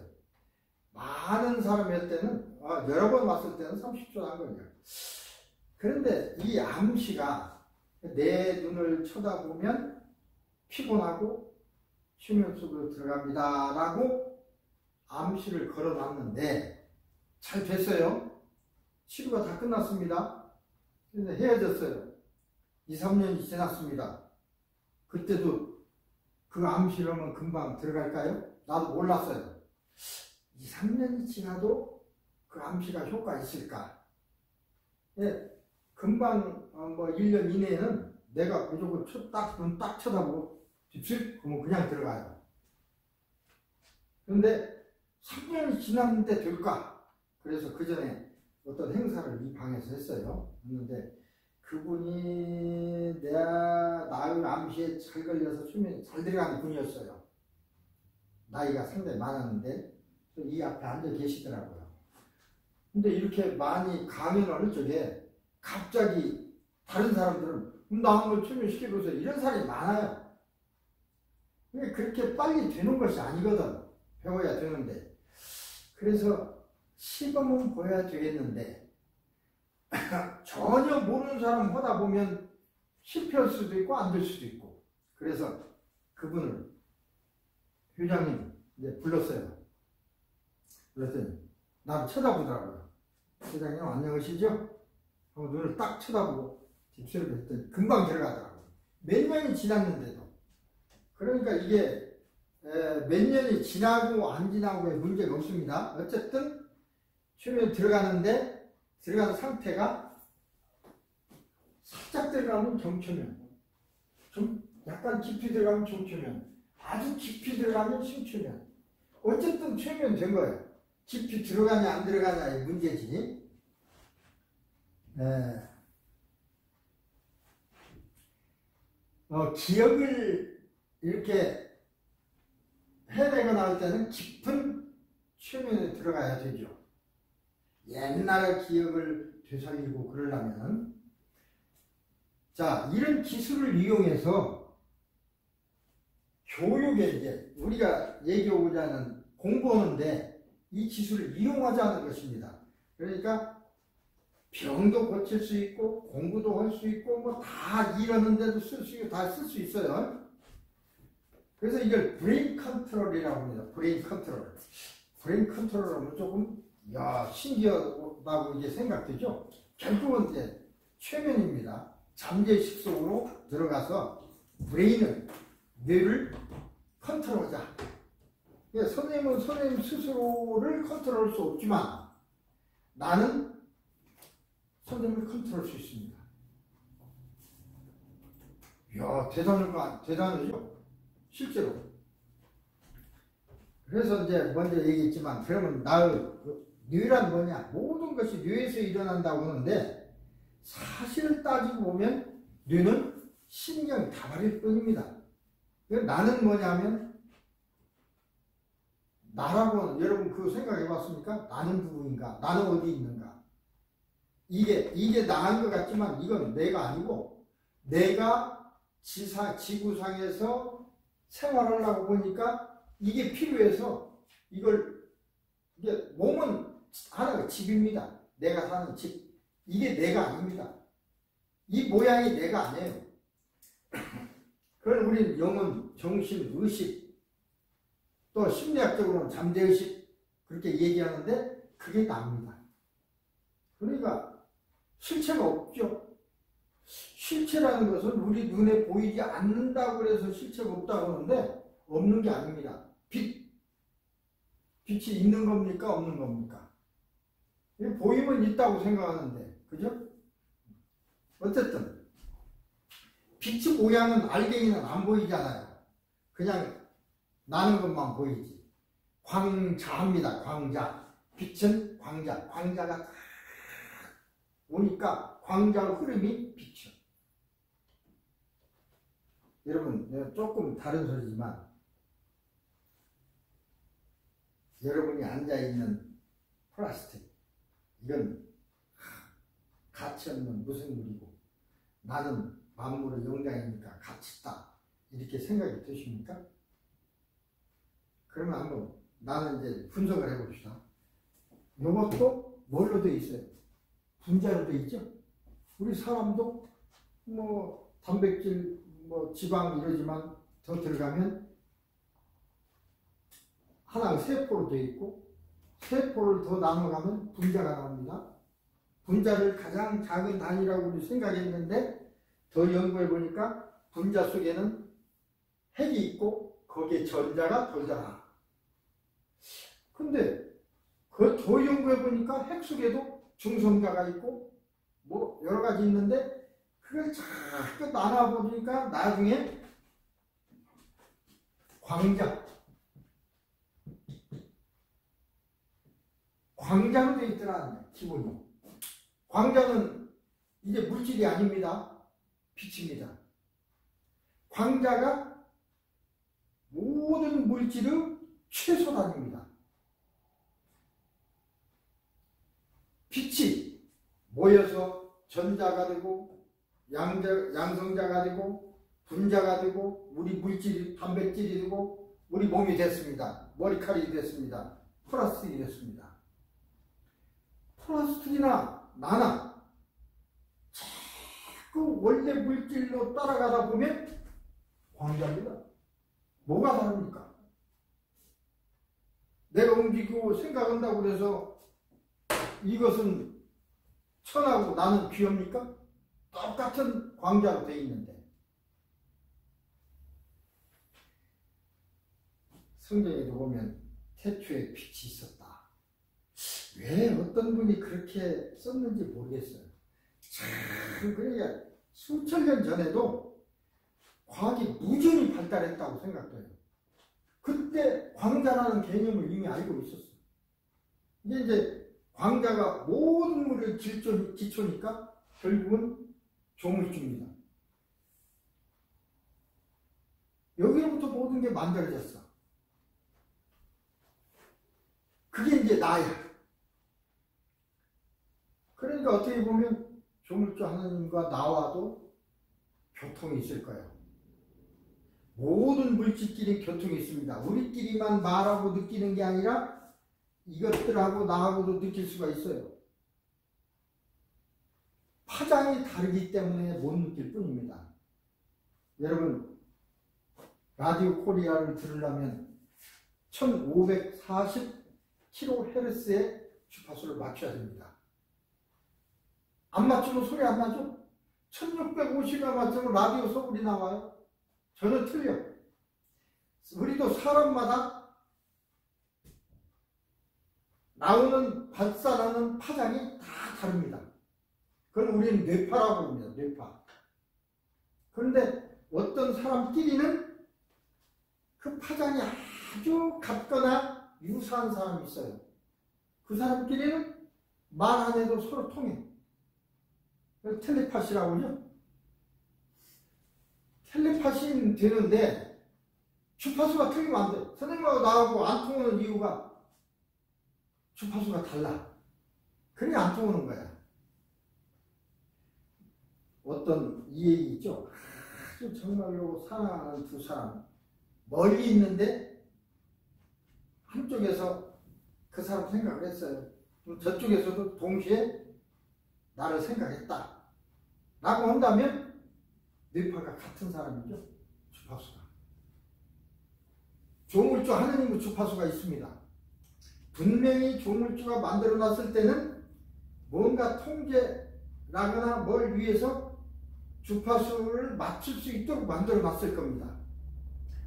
많은 사람이 할 때는 여러 번 왔을 때는 30초도 안 걸려요. 그런데 이 암시가 내 눈을 쳐다보면 피곤하고 수면 속으로 들어갑니다 라고 암시를 걸어놨는데 잘 됐어요. 치료가 다 끝났습니다. 근데 헤어졌어요. 2, 3년이 지났습니다. 그때도 그 암시를 하면 금방 들어갈까요? 나도 몰랐어요. 2, 3년이 지나도 그 암시가 효과 있을까? 예, 금방 1년 이내에는 내가 무조건 눈 딱 쳐다보고 딥실? 그러면 그냥 들어가요. 그런데 3년이 지났는데 될까? 그래서 그 전에 어떤 행사를 이 방에서 했어요. 했는데 그분이 내 나의 암시에 잘 걸려서 수면이 잘 들어가는 분이었어요. 나이가 상당히 많았는데 이 앞에 앉아 계시더라고요. 근데 이렇게 많이 강연을 저게 갑자기 다른 사람들은 나 오늘 출연시켜보세요 이런 사람이 많아요. 근데 그렇게 빨리 되는 것이 아니거든. 배워야 되는데. 그래서 시범은 보여야 되겠는데 전혀 모르는 사람 하다 보면 실패할 수도 있고 안 될 수도 있고. 그래서 그분을 회장님 이제 불렀어요. 그랬더니 나를 쳐다보더라고요. 회장님 안녕하시죠? 하고 눈을 딱 쳐다보고 집수를 했더니 금방 들어가더라고요. 몇 년이 지났는데도. 그러니까 이게 몇 년이 지나고 안 지나고의 문제가 없습니다. 어쨌든 최면에 들어가는데 들어가는 상태가 살짝 들어가면 경초면, 좀 약간 깊이 들어가면 중초면, 아주 깊이 들어가면 심초면. 어쨌든 최면 된 거예요. 깊이 들어가냐 안 들어가냐의 문제지. 기억을 이렇게 해내거나 할 때는 깊은 최면에 들어가야 되죠. 옛날 기억을 되살리고 그러려면 자, 이런 기술을 이용해서 교육에 이제 우리가 얘기하고자 하는 공부하는데 이 기술을 이용하자는 것입니다. 그러니까 병도 고칠 수 있고 공부도 할 수 있고 뭐 다 이러는데도 쓸 수 있고 다 쓸 수 있어요. 그래서 이걸 브레인 컨트롤이라고 합니다. 브레인 컨트롤. 브레인 컨트롤 하면 조금 신기하다고 이제 생각되죠. 결국은 이제 최면입니다. 잠재의식 속으로 들어가서 브레인을, 뇌를 컨트롤하자. 선생님은 선생님 스스로를 컨트롤할 수 없지만 나는 선생님을 컨트롤할 수 있습니다. 이야, 대단하죠? 실제로. 그래서 이제 먼저 얘기했지만, 그러면 나의 뇌란 뭐냐? 모든 것이 뇌에서 일어난다고 하는데, 사실을 따지고 보면, 뇌는 신경 다발일 뿐입니다. 나는 뭐냐면, 나라고, 여러분 그거 생각해 봤습니까? 나는 누구인가? 나는 어디 있는가? 이게 나인 것 같지만, 이건 내가 아니고, 내가 지구상에서 생활하려고 보니까 이게 필요해서 이게 몸은 하나가 집입니다. 내가 사는 집. 이게 내가 아닙니다. 이 모양이 내가 아니에요. 그걸 우리는 영혼, 정신, 의식, 또 심리학적으로는 잠재의식 그렇게 얘기하는데 그게 나입니다. 그러니까 실체가 없죠. 실체라는 것은 우리 눈에 보이지 않는다고 해서 실체가 없다고 하는데 없는 게 아닙니다. 빛이 있는 겁니까? 없는 겁니까? 보이면 있다고 생각하는데, 그죠? 어쨌든 빛의 모양은 알갱이는 안 보이잖아요. 그냥 나는 것만 보이지. 광자입니다. 광자. 빛은 광자. 광자가 딱 오니까 광자의 흐름이 비쳐. 여러분, 내가 조금 다른 소리지만 여러분이 앉아있는 플라스틱, 이건 가치 없는 무생물이고 나는 만물의 영장이니까 가치 있다. 이렇게 생각이 드십니까? 그러면 한번 나는 이제 분석을 해봅시다. 이것도 뭘로 되어 있어요? 분자로 되어 있죠? 우리 사람도 뭐 단백질, 뭐 지방 이러지만 더 들어가면 하나가 세포로 되어 있고 세포를 더 나눠가면 분자가 나옵니다. 분자를 가장 작은 단위라고 우리 생각했는데 더 연구해 보니까 분자 속에는 핵이 있고 거기에 전자가 돌잖아. 근데 그 더 연구해 보니까 핵 속에도 중성자가 있고 뭐 여러 가지 있는데 그걸 자꾸 나눠보니까 나중에 광자로 되어 있더라. 기본이. 광자는 이게 물질이 아닙니다. 빛입니다. 광자가 모든 물질의 최소단입니다. 빛이 모여서 전자가 되고 양성자가 되고 분자가 되고 우리 물질이 단백질이 되고 우리 몸이 됐습니다. 머리카락이 됐습니다. 플라스틱이 됐습니다. 플라스틱이나 나나 자꾸 원래 물질로 따라가다 보면 광자입니다. 뭐가 다릅니까? 내가 움직이고 생각한다고 해서 이것은 천하고 나는 귀합니까? 똑같은 광자로 되어 있는데 성경에도 보면 태초에 빛이 있었다. 왜 어떤 분이 그렇게 썼는지 모르겠어요. 참 그러니까 수천 년 전에도 과학이 무지히 발달했다고 생각돼요. 그때 광자라는 개념을 이미 알고 있었어요. 이제 광자가 모든 물의 기초니까 결국은 조물주입니다. 여기로부터 모든 게 만들어졌어. 그게 이제 나야. 그러니까 어떻게 보면 조물주 하나님과 나와도 교통이 있을 거예요. 모든 물질끼리 교통이 있습니다. 우리끼리만 말하고 느끼는 게 아니라 이것들하고 나하고도 느낄 수가 있어요. 파장이 다르기 때문에 못 느낄 뿐입니다. 여러분 라디오 코리아를 들으려면 1540kHz의 주파수를 맞춰야 됩니다. 안 맞추면 소리 안 나죠? 1650에 맞추면 라디오 소리 나와요. 저는 틀려. 우리도 사람마다 나오는 발산하는 파장이 다 다릅니다. 그건 우리는 뇌파라고 합니다. 뇌파. 그런데 어떤 사람끼리는 그 파장이 아주 같거나 유사한 사람이 있어요. 그 사람끼리는 말 안 해도 서로 통해. 텔레파시라고 하죠. 텔레파시는 되는데 주파수가 틀리면 안 돼. 선생님하고 나하고 안 통하는 이유가 주파수가 달라. 그래 안 통하는 거야. 어떤 이 얘기 있죠. 아주 정말로 사랑하는 두 사람 멀리 있는데 한쪽에서 그 사람 생각을 했어요. 저쪽에서도 동시에 나를 생각했다 라고 한다면 뇌파가 같은 사람이죠. 주파수가. 조물주 하느님의 주파수가 있습니다. 분명히 조물주가 만들어놨을 때는 뭔가 통제라거나 뭘 위해서 주파수를 맞출 수 있도록 만들어놨을 겁니다.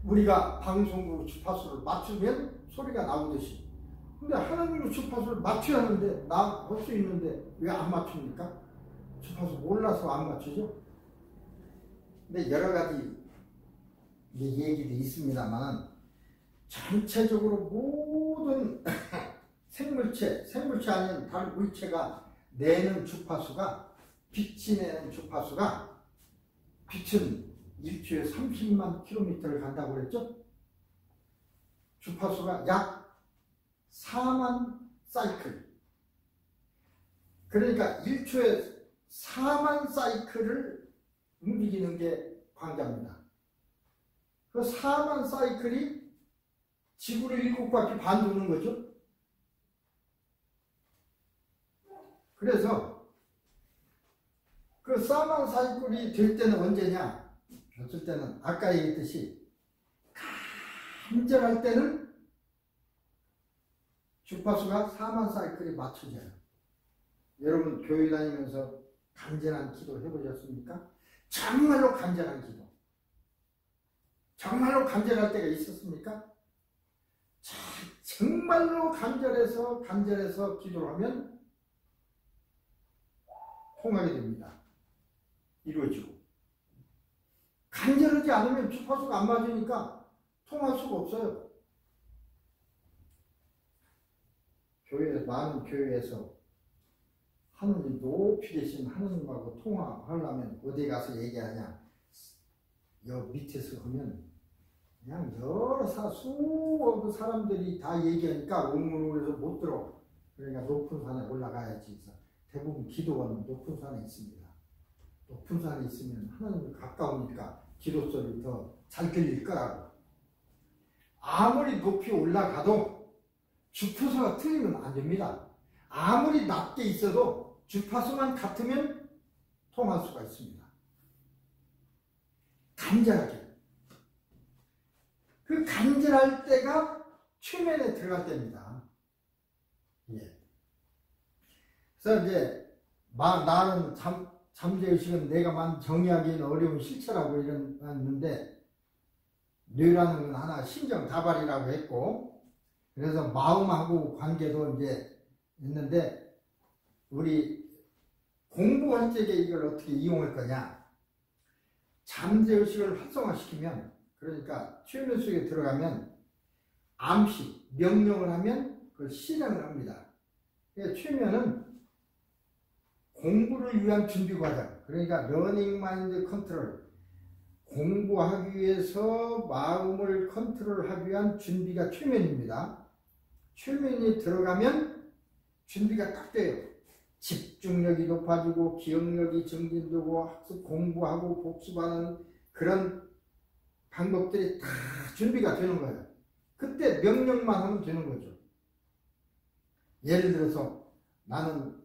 우리가 방송국 주파수를 맞추면 소리가 나오듯이. 근데 하나님의 주파수를 맞춰야 하는데 나 할 수 있는데 왜 안 맞춥니까? 주파수 몰라서 안 맞추죠? 근데 여러 가지 얘기도 있습니다만 전체적으로 모든 생물체 아닌 다른 물체가 내는 주파수가 빛이 내는 주파수가 빛은 일주에 30만 킬로미터를 간다고 그랬죠? 주파수가 약 4만 사이클. 그러니까 1초에 4만 사이클을 움직이는 게 광자입니다. 그 4만 사이클이 지구를 7바퀴 반 도는 거죠. 그래서 그 4만 사이클이 될 때는 언제냐? 어쩔 때는 아까 얘기했듯이 간절할 때는 주파수가 4만 사이클이 맞춰져요. 여러분 교회 다니면서 간절한 기도 해보셨습니까? 정말로 간절한 기도. 정말로 간절할 때가 있었습니까? 정말로 간절해서 기도를 하면 통하게 됩니다. 이루어지고. 간절하지 않으면 주파수가 안 맞으니까 통할 수가 없어요. 많은 교회에서 하느님 높이 계신 하느님하고 통화하려면 어디 가서 얘기하냐? 여 밑에서 하면 그냥 여러 수없는 사람들이 다 얘기하니까 웅웅해서 못 들어. 그러니까 높은 산에 올라가야지. 그래서 대부분 기도원은 높은 산에 있습니다. 높은 산에 있으면 하나님이 가까우니까 기도 소리 더 잘 들릴 거라고. 아무리 높이 올라가도 주파수가 틀리면 안 됩니다. 아무리 낮게 있어도 주파수만 같으면 통할 수가 있습니다. 간절하게. 그 간절할 때가 최면에 들어갈 때입니다. 예. 그래서 이제 나는 잠재의식은 내가 정의하기는 어려운 실체라고 이랬는데, 뇌라는 건 하나 심정다발이라고 했고, 그래서 마음하고 관계도 이제 있는데, 우리 공부할 적에 이걸 어떻게 이용할 거냐? 잠재의식을 활성화시키면, 그러니까 최면 속에 들어가면 암시, 명령을 하면 그걸 실행을 합니다. 그러니까 최면은 공부를 위한 준비 과정, 그러니까 러닝 마인드 컨트롤, 공부하기 위해서 마음을 컨트롤하기 위한 준비가 최면입니다. 최면이 들어가면 준비가 딱 돼요. 집중력이 높아지고 기억력이 증진되고 학습 공부하고 복습하는 그런 방법들이 다 준비가 되는 거예요. 그때 명령만 하면 되는 거죠. 예를 들어서 나는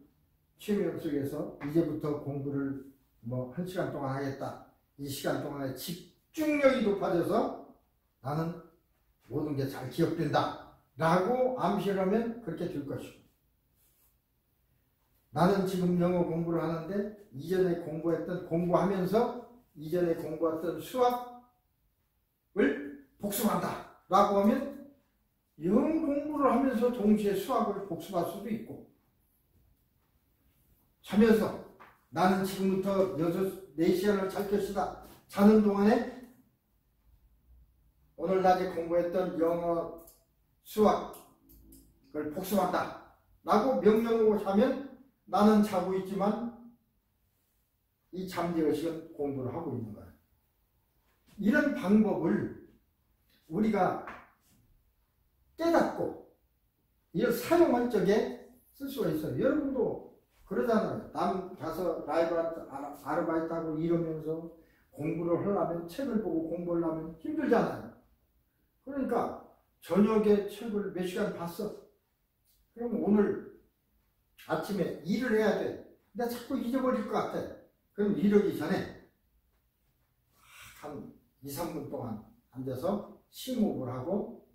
최면 속에서 이제부터 공부를 1시간 동안 하겠다. 이 시간 동안에 집중력이 높아져서 나는 모든 게 잘 기억된다 라고 암시를 하면 그렇게 될 것이고, 나는 지금 영어 공부를 하는데 이전에 공부하면서 이전에 공부했던 수학을 복습한다 라고 하면 영어 공부를 하면서 동시에 수학을 복습할 수도 있고, 자면서 나는 지금부터 4시간을 잘 것이다. 자는 동안에 오늘 낮에 공부했던 영어, 수학을 복습한다 라고 명령하고 자면 나는 자고 있지만 이 잠재의식은 공부를 하고 있는 거야. 이런 방법을 우리가 깨닫고 이걸 사용할 적에 쓸 수가 있어요. 여러분도 그러잖아요. 남 가서 라이브 아르바이트하고 이러면서 공부를 하려면, 책을 보고 공부를 하면 힘들잖아요. 그러니까 저녁에 책을 몇 시간 봤어. 그럼 오늘 아침에 일을 해야 돼. 근데 자꾸 잊어버릴 것 같아. 그럼 이러기 전에 한 2, 3분 동안 앉아서 심호흡을 하고,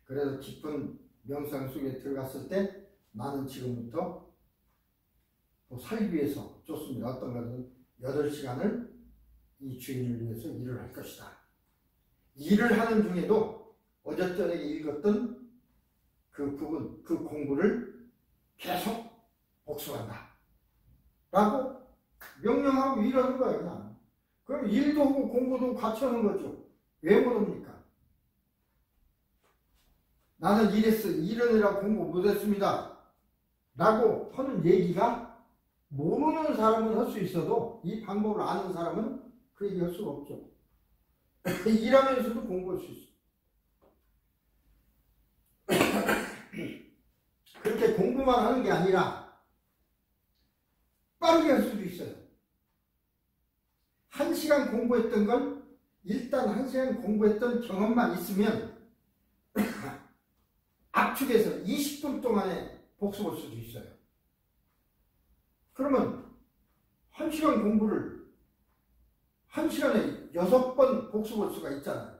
그래서 깊은 명상 속에 들어갔을 때 나는 지금부터 살기 위해서 좋습니다. 어떤 것은 8시간을 이 주인을 위해서 일을 할 것이다. 일을 하는 중에도 어제 저녁에 읽었던 그 부분, 그 공부를 계속 복습한다 라고 명령하고 일하는 거예요. 그냥. 그럼 일도 하고 공부도 같이 하는 거죠. 왜 모릅니까? 나는 이러느라 공부 못했습니다 라고 하는 얘기가 모르는 사람은 할 수 있어도 이 방법을 아는 사람은 그 얘기 할 수가 없죠. 일하면서도 공부할 수 있어. 그렇게 공부만 하는 게 아니라 빠르게 할 수도 있어요. 1시간 공부했던 걸 일단 1시간 공부했던 경험만 있으면 압축해서 20분 동안에 복습할 수도 있어요. 그러면 1시간 공부를 1시간에 6번 복습할 수가 있잖아요.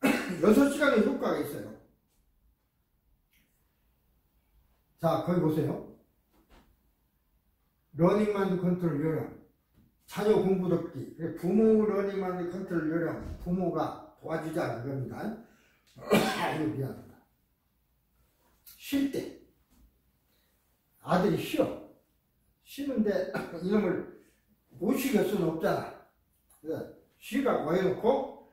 6시간의 효과가 있어요. 자, 거기 보세요. 러닝 마인드 컨트롤 요령, 자녀 공부 돕기, 부모 러닝 마인드 컨트롤 요령, 부모가 도와주자 이겁니다. 아유, 미안합니다. 쉴 때 아들이 쉬는데 이놈을 못 쉬게 할 수는 없잖아. 그래서 쉬라고 해놓고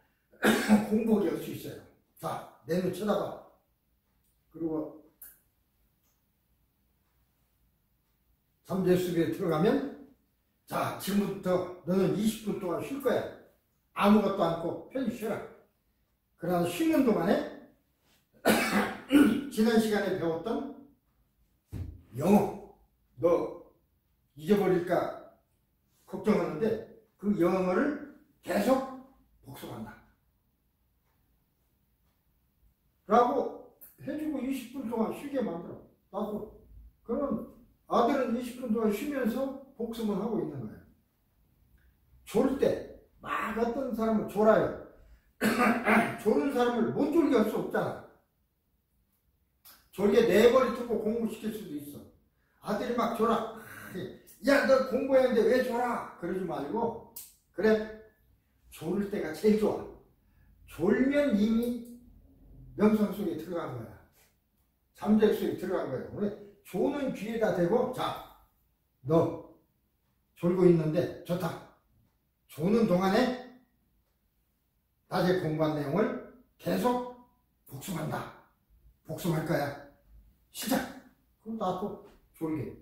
공부하게 할 수 있어요. 자, 내 눈 쳐다봐. 그리고 잠재수비에 들어가면 자, 지금부터 너는 20분 동안 쉴 거야. 아무것도 않고 편히 쉬어라. 그러나 쉬는 동안에 지난 시간에 배웠던 영어 너 잊어버릴까 걱정하는데 그 영어를 계속 복습한다 라고 해주고 20분 동안 쉬게 만들어. 나도 그러면 아들은 20분 동안 쉬면서 복습을 하고 있는 거예요. 졸 때 막 어떤 사람은 졸아요. 졸은 사람을 못 졸게 할 수 없잖아. 졸게 내버려 두고 공부시킬 수도 있어. 아들이 막 졸아. 야, 너 공부해야 하는데 왜 졸아? 그러지 말고 그래, 졸을 때가 제일 좋아. 졸면 이미 명상 속에 들어간 거야. 잠재 속에 들어간 거야. 오늘 조는 귀에다 대고 자, 너 졸고 있는데 좋다. 조는 동안에 낮에 공부한 내용을 계속 복습한다. 복습할 거야. 시작! 그럼 나도 졸게.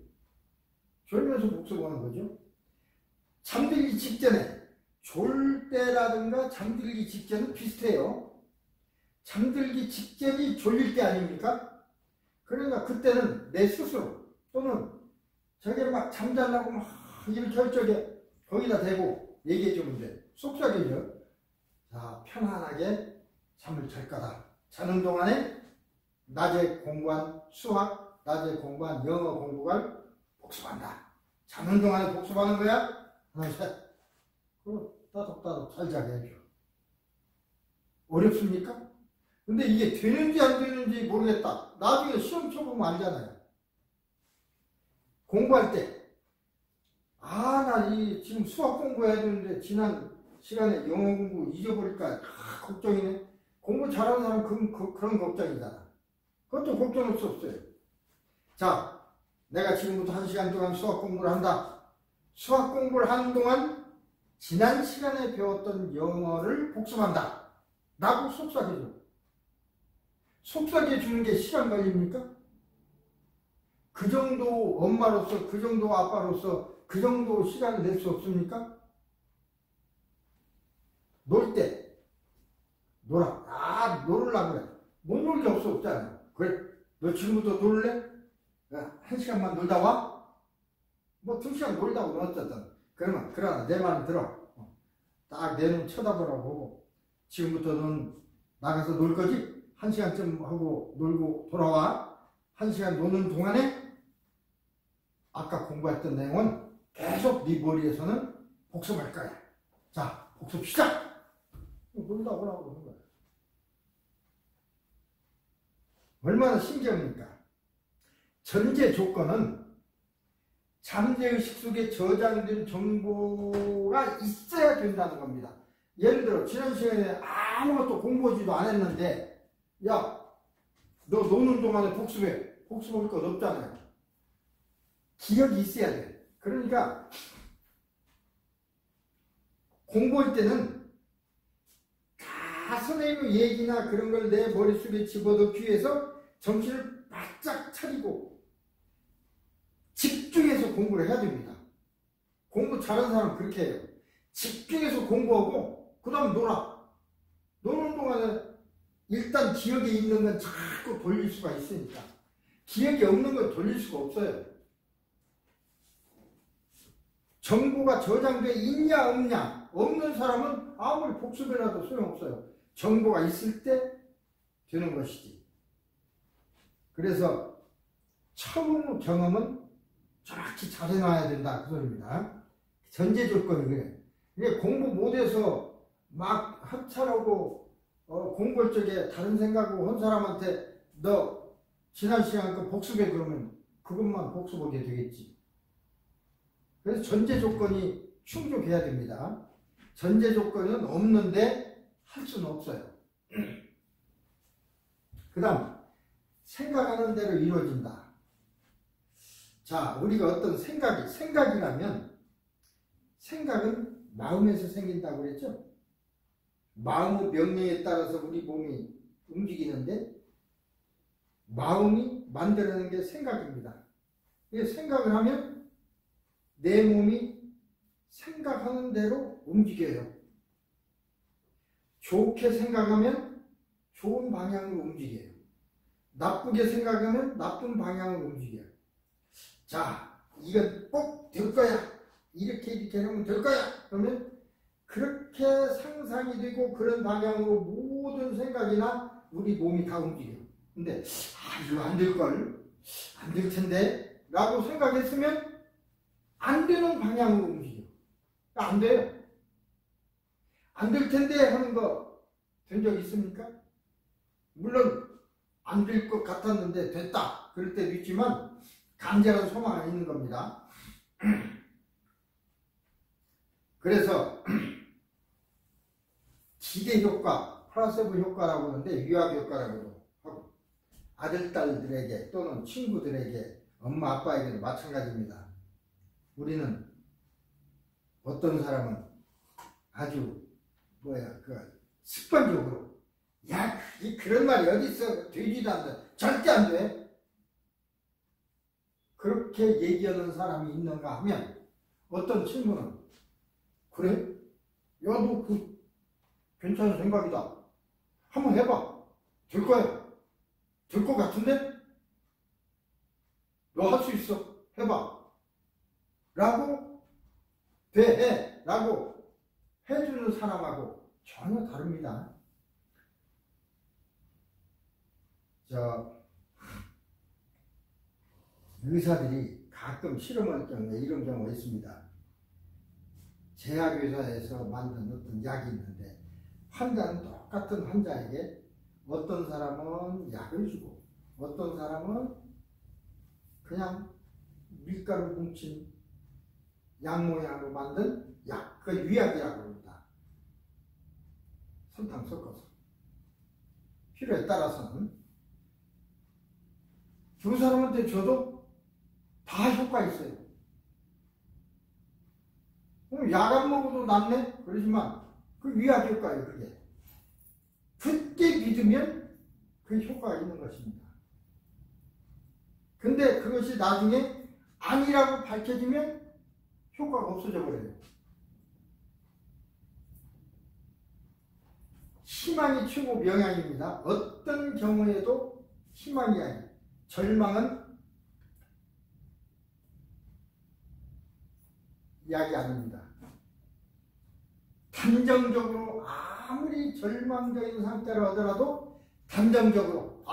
졸면서 복습하는 거죠. 잠들기 직전에, 졸 때라든가 잠들기 직전은 비슷해요. 잠들기 직전이 졸릴 때 아닙니까? 그러니까 그때는 내 스스로 또는 저게 막 잠자려고 막 이렇게 혈적에 거기다 대고 얘기해 주면 돼. 속삭이죠. 자, 편안하게 잠을 잘 거다. 자는 동안에 낮에 공부한 수학, 낮에 공부한 영어 공부를 복습한다. 자는 동안에 복습하는 거야. 하나, 셋. 그럼 따독따독 잘 자게 해줘. 어렵습니까? 근데 이게 되는지 안 되는지 모르겠다. 나중에 시험 쳐보면 알잖아요. 공부할 때 나 지금 수학 공부해야 되는데 지난 시간에 영어 공부 잊어버릴까 걱정이네. 공부 잘하는 사람은 그런 걱정이잖아. 그것도 걱정할 수 없어요. 자, 내가 지금부터 1시간 동안 수학 공부를 한다. 수학 공부를 하는 동안 지난 시간에 배웠던 영어를 복습한다 라고 속삭여줘. 속삭여 주는 게 시간 걸립니까? 그 정도 엄마로서, 그 정도 아빠로서 그 정도 시간을 낼 수 없습니까? 놀 때 놀아. 놀으려고 그래. 못 놀 게 없잖아. 그래, 너 지금부터 놀래? 1시간만 놀다 와? 뭐 2시간 놀다 오면 어쨌든. 그러나 내 말은 들어. 딱 내 눈 쳐다보라고. 지금부터 넌 나가서 놀 거지? 1시간쯤 하고 놀고 돌아와. 1시간 노는 동안에 아까 공부했던 내용은 계속 네 머리에서는 복습할 거야. 자, 복습 시작! 놀다 오라고 그러는 거야. 얼마나 신기합니까? 전제 조건은 잠재의식 속에 저장된 정보가 있어야 된다는 겁니다. 예를 들어 지난 시간에 아무것도 공부하지도 않았는데 야, 너 노는 동안에 복습해. 복습할 것 없잖아요. 기억이 있어야 돼. 그러니까 공부할 때는 다 선생님의 얘기나 그런 걸 내 머릿속에 집어넣기 위해서 정신을 바짝 차리고 집중해서 공부를 해야 됩니다. 공부 잘하는 사람은 그렇게 해요. 집중해서 공부하고 그 다음 놀아. 노는 동안에 일단 기억에 있는 건 자꾸 돌릴 수가 있으니까. 기억이 없는 건 돌릴 수가 없어요. 정보가 저장돼 있냐 없냐. 없는 사람은 아무리 복습해놔도 소용없어요. 정보가 있을 때 되는 것이지. 그래서 처음 경험은 정확히 잘 해놔야 된다 그 소리입니다. 전제 조건이 그래. 이게 공부 못해서 막 합찰하고 공부할 적에 다른 생각하고 한 사람한테 너 지난 시간 그 복습해 그러면 그것만 복습하게 되겠지. 그래서 전제 조건이 충족해야 됩니다. 전제 조건은 없는데 할 수는 없어요. 그 다음 생각하는 대로 이루어진다. 자, 우리가 어떤 생각이라면 생각은 마음에서 생긴다고 그랬죠. 마음의 명령에 따라서 우리 몸이 움직이는데 마음이 만들어내는 게 생각입니다. 이게 생각을 하면 내 몸이 생각하는 대로 움직여요. 좋게 생각하면 좋은 방향으로 움직여요. 나쁘게 생각하면 나쁜 방향으로 움직여요. 자, 이건 꼭 될 거야. 이렇게 하면 될 거야. 그러면 그렇게 상상이 되고 그런 방향으로 모든 생각이나 우리 몸이 다 움직여요. 근데 이거 안 될걸? 안 될 텐데? 라고 생각했으면 안 되는 방향으로 움직여. 안 돼요. 안 될 텐데 하는 거 된 적 있습니까? 물론 안 될 것 같았는데 됐다. 그럴 때도 있지만 간절한 소망은 있는 겁니다. 그래서 기대 효과, 플라세보 효과라고 하는데 위압 효과라고도 하고 아들, 딸들에게 또는 친구들에게 엄마, 아빠에게도 마찬가지입니다. 우리는 어떤 사람은 아주 습관적으로 야, 그런 말이 어디 있어? 되지도 않는다. 절대 안 돼. 그렇게 얘기하는 사람이 있는가 하면 어떤 친구는 그래? 야, 너 괜찮은 생각이다. 한번 해봐. 될 거야. 될 것 같은데? 너 할 수 있어. 해봐. 라고 돼. 라고 해주는 사람하고 전혀 다릅니다. 의사들이 가끔 실험할 경우에 이런 경우가 있습니다. 제약회사에서 만든 어떤 약이 있는데 환자는 똑같은 환자에게 어떤 사람은 약을 주고 어떤 사람은 그냥 밀가루 뭉친 약 모양으로 만든 약, 그 위약이라고 합니다. 설탕 섞어서 필요에 따라서는 두 사람한테 줘도 다 효과 있어요. 약 안 먹어도 낫네? 그러지만 그 위약 효과예요, 그게. 그때 믿으면 그 효과가 있는 것입니다. 근데 그것이 나중에 아니라고 밝혀지면 효과가 없어져 버려요. 희망이 최고 명약입니다. 어떤 경우에도 희망이 아니에요. 절망은 약이 아닙니다. 단정적으로 아무리 절망적인 상태로 하더라도 단정적으로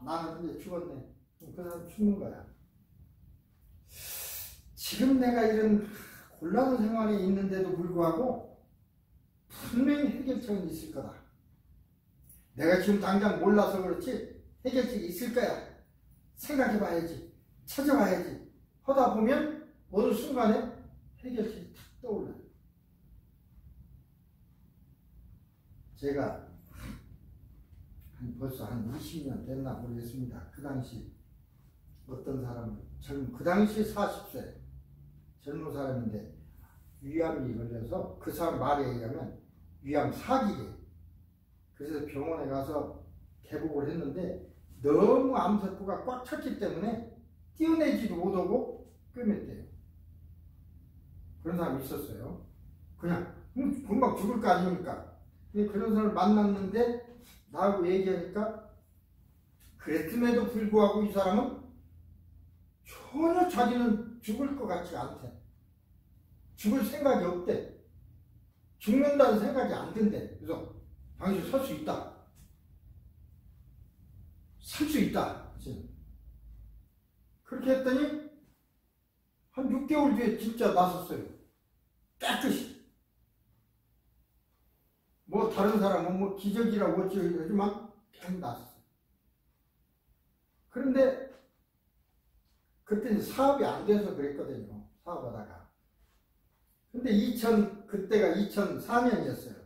나는 이제 죽었네. 그 사람 죽는 거야. 지금 내가 이런 곤란한 생활에 있는데도 불구하고 분명히 해결책은 있을 거다. 내가 지금 당장 몰라서 그렇지 해결책이 있을 거야. 생각해봐야지. 찾아봐야지. 하다 보면 어느 순간에 해결책이 탁 떠올라요. 제가 벌써 한 20년 됐나 모르겠습니다. 그 당시 어떤 사람은 그 당시 40세 젊은 사람인데 위암이 걸려서 그 사람 말에 의하면 위암 4기에 그래서 병원에 가서 개복을 했는데 너무 암세포가 꽉 찼기 때문에 띄어내지도 못하고 꿰맸대요. 그런 사람이 있었어요. 그냥 금방 죽을 거 아닙니까? 그런 사람을 만났는데 나하고 얘기하니까 그랬음에도 불구하고 이 사람은 전혀 자기는 죽을 것 같지 않대. 죽을 생각이 없대. 죽는다는 생각이 안 든대. 그래서 당신 설 수 있다. 살 수 있다. 그렇게 했더니 한 6개월 뒤에 진짜 나섰어요. 깨끗이. 뭐 다른 사람은 기적이라고 어찌 하지만 그냥 나섰어요. 그런데 그때는 사업이 안 돼서 그랬거든요. 사업하다가. 근데 그때가 2004년이었어요.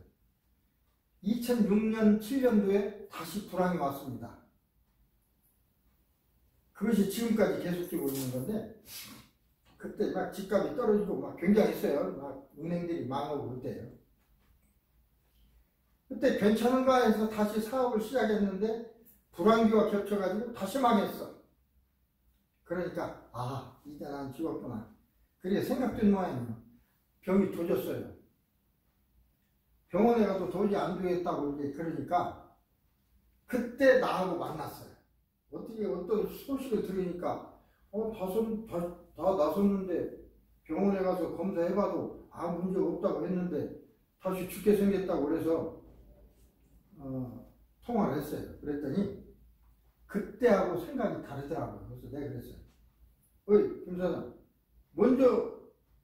2006년, 7년도에 다시 불황이 왔습니다. 그것이 지금까지 계속되고 있는 건데, 그때 막 집값이 떨어지고 막 굉장했어요. 막 은행들이 망하고 그때요. 그때 괜찮은가 해서 다시 사업을 시작했는데, 불황기와 겹쳐가지고 다시 망했어. 그러니까, 이제 난 죽었구나. 그게 생각된 모양이에요. 병이 도졌어요. 병원에 가도 도저히 안 되겠다고 이제 그러니까 그때 나하고 만났어요. 어떻게 어떤 소식을 들으니까 다 나섰는데 병원에 가서 검사해봐도 아무 문제 없다고 했는데 다시 죽게 생겼다고 그래서 통화를 했어요. 그랬더니 그때하고 생각이 다르더라고요. 그래서 내가 그랬어요. 어이 김 사장, 먼저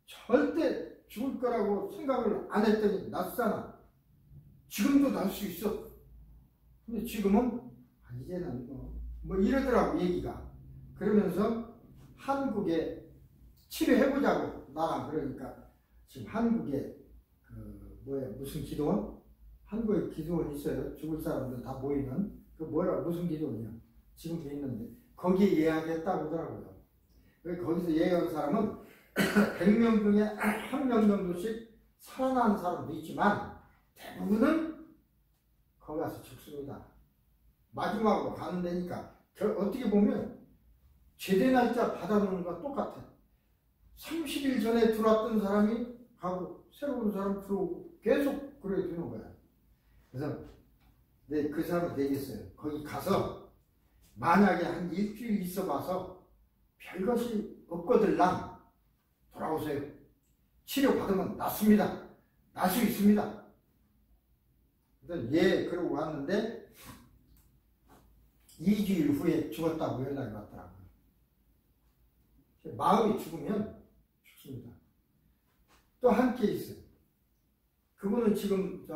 절대 죽을 거라고 생각을 안 했더니 낫잖아. 지금도 날 수 있어. 근데 지금은 이제는 뭐 이러더라고 얘기가. 그러면서 한국에 치료해보자고 나랑 그러니까 지금 한국에 무슨 기도원? 한국에 기도원 있어요. 죽을 사람들 다 모이는 그 무슨 기도원이야. 지금도 있는데 거기에 예약했다고 하더라고요. 거기서 예약한 사람은 100명 중에 1명 정도씩 살아난 사람도 있지만 대부분은 거기 가서 죽습니다. 마지막으로 가는 데니까 어떻게 보면 제대 날짜 받아놓는 거랑 똑같아. 30일 전에 들어왔던 사람이 가고 새로운 사람 들어오고 계속 그래 두는 거야. 그래서 그 사람이 되겠어요. 거기 가서 만약에 한 일주일 있어봐서 별것이 없거들랑 돌아오세요. 치료받으면 낫습니다. 날 수 있습니다. 그래서 그러고 왔는데 2주일 후에 죽었다고 연락이 왔더라고요. 마음이 죽으면 죽습니다. 또 한 케이스. 그분은 지금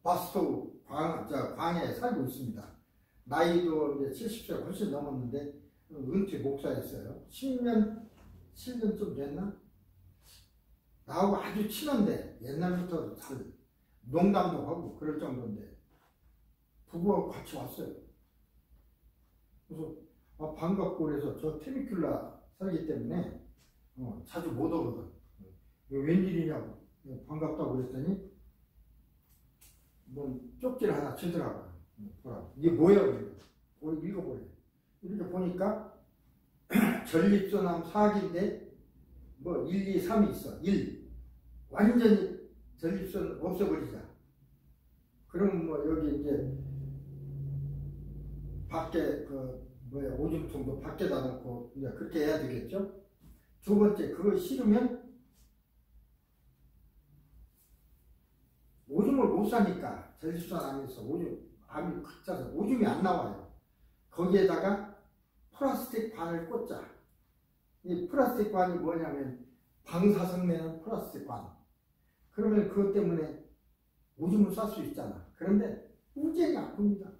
바스토 광야에 살고 있습니다. 나이도 이제 70세가 훨씬 넘었는데 은퇴 목사였어요. 7년쯤 됐나? 나하고 아주 친한데 옛날부터 잘 농담도 하고 그럴 정도인데 부부하고 같이 왔어요. 그래서 반갑고 그래서 저 테미큘라 살기 때문에 자주 못 오거든. 웬일이냐고 반갑다고 그랬더니 뭐 쪽지를 하나 주더라고요. 보라고. 이게 뭐야? 읽어보래. 이렇게 보니까 전립선암 4기인데 뭐 1, 2, 3이 있어. 1. 완전히 전립선 없애버리자. 그럼 뭐 여기 이제 밖에 오줌통도 밖에다 놓고 이제 그렇게 해야 되겠죠. 두 번째, 그거 싫으면 오줌을 못 싸니까 전립선 암에서 암이 확 짜서 오줌이 안 나와요. 거기에다가 플라스틱 관을 꽂자. 이 플라스틱 관이 뭐냐면 방사성 내는 플라스틱 관. 그러면 그것 때문에 오줌을 쌀 수 있잖아. 그런데 우쟁이 아픕니다.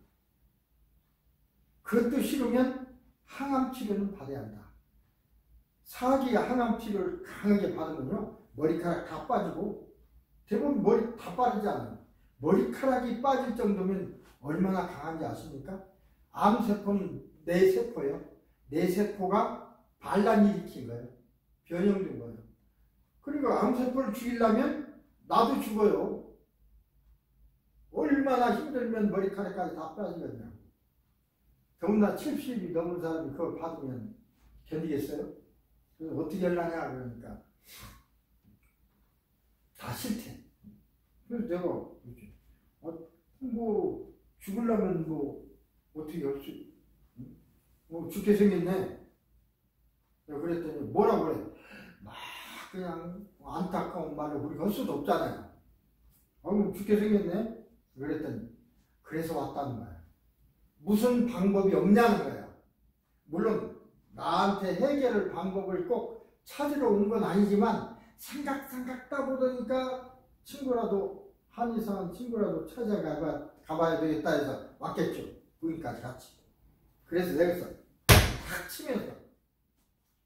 그것도 싫으면 항암 치료는 받아야 한다. 4기가 항암 치료를 강하게 받으면요 머리카락 다 빠지고 대부분 머리 다 빠지지 않아요. 머리카락이 빠질 정도면 얼마나 강한지 아십니까? 암세포는 뇌세포예요. 뇌세포가 반란 일으킨 거예요. 변형된 거예요. 그러니까 암세포를 죽이려면 나도 죽어요. 얼마나 힘들면 머리카락까지 다 빠지겠냐고. 더구나 70이 넘은 사람이 그걸 받으면 견디겠어요? 그래서 어떻게 하려냐 그러니까 다 싫대. 그래서 내가 뭐 죽으려면 뭐 어떻게 할 수, 죽게 생겼네. 그랬더니 뭐라고 그래? 막 그냥 안타까운 말로 우리가 할 수도 없잖아요. 죽게 생겼네. 그랬더니 그래서 왔다는 거야. 무슨 방법이 없냐는 거야. 물론 나한테 해결할 방법을 꼭 찾으러 온 건 아니지만 생각다 보니까 친구라도 한의사한 친구라도 가봐야 되겠다 해서 왔겠죠. 부인까지 같이. 그래서 내가 탁 치면서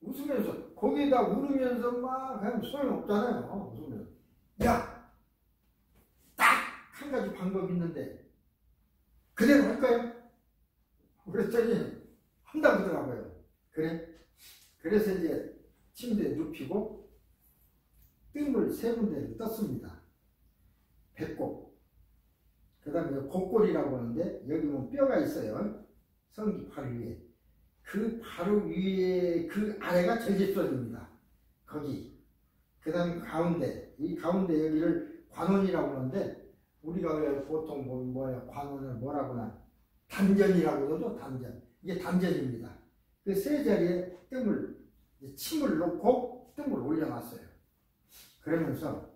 웃으면서 거기에다 울으면서 막 하면 소용없잖아요. 웃으면서 야! 딱 한 가지 방법이 있는데 그대로 할까요? 그랬더니 한다고 하더라고요. 그래? 그래서 이제 침대에 눕히고 뜸을 3군데를 떴습니다. 배꼽, 그 다음에 곡골이라고 하는데 여기 보면 뼈가 있어요. 성기 바로 위에. 그 바로 위에 그 아래가 전립선입니다. 거기 그 다음 가운데, 이 가운데 여기를 관원이라고 하는데, 우리가 왜 보통 뭐야, 관원을 뭐라고 하나, 단전이라고 그러죠, 단전. 이게 단전입니다. 그 세 자리에 침을 놓고 뜸을 올려놨어요. 그러면서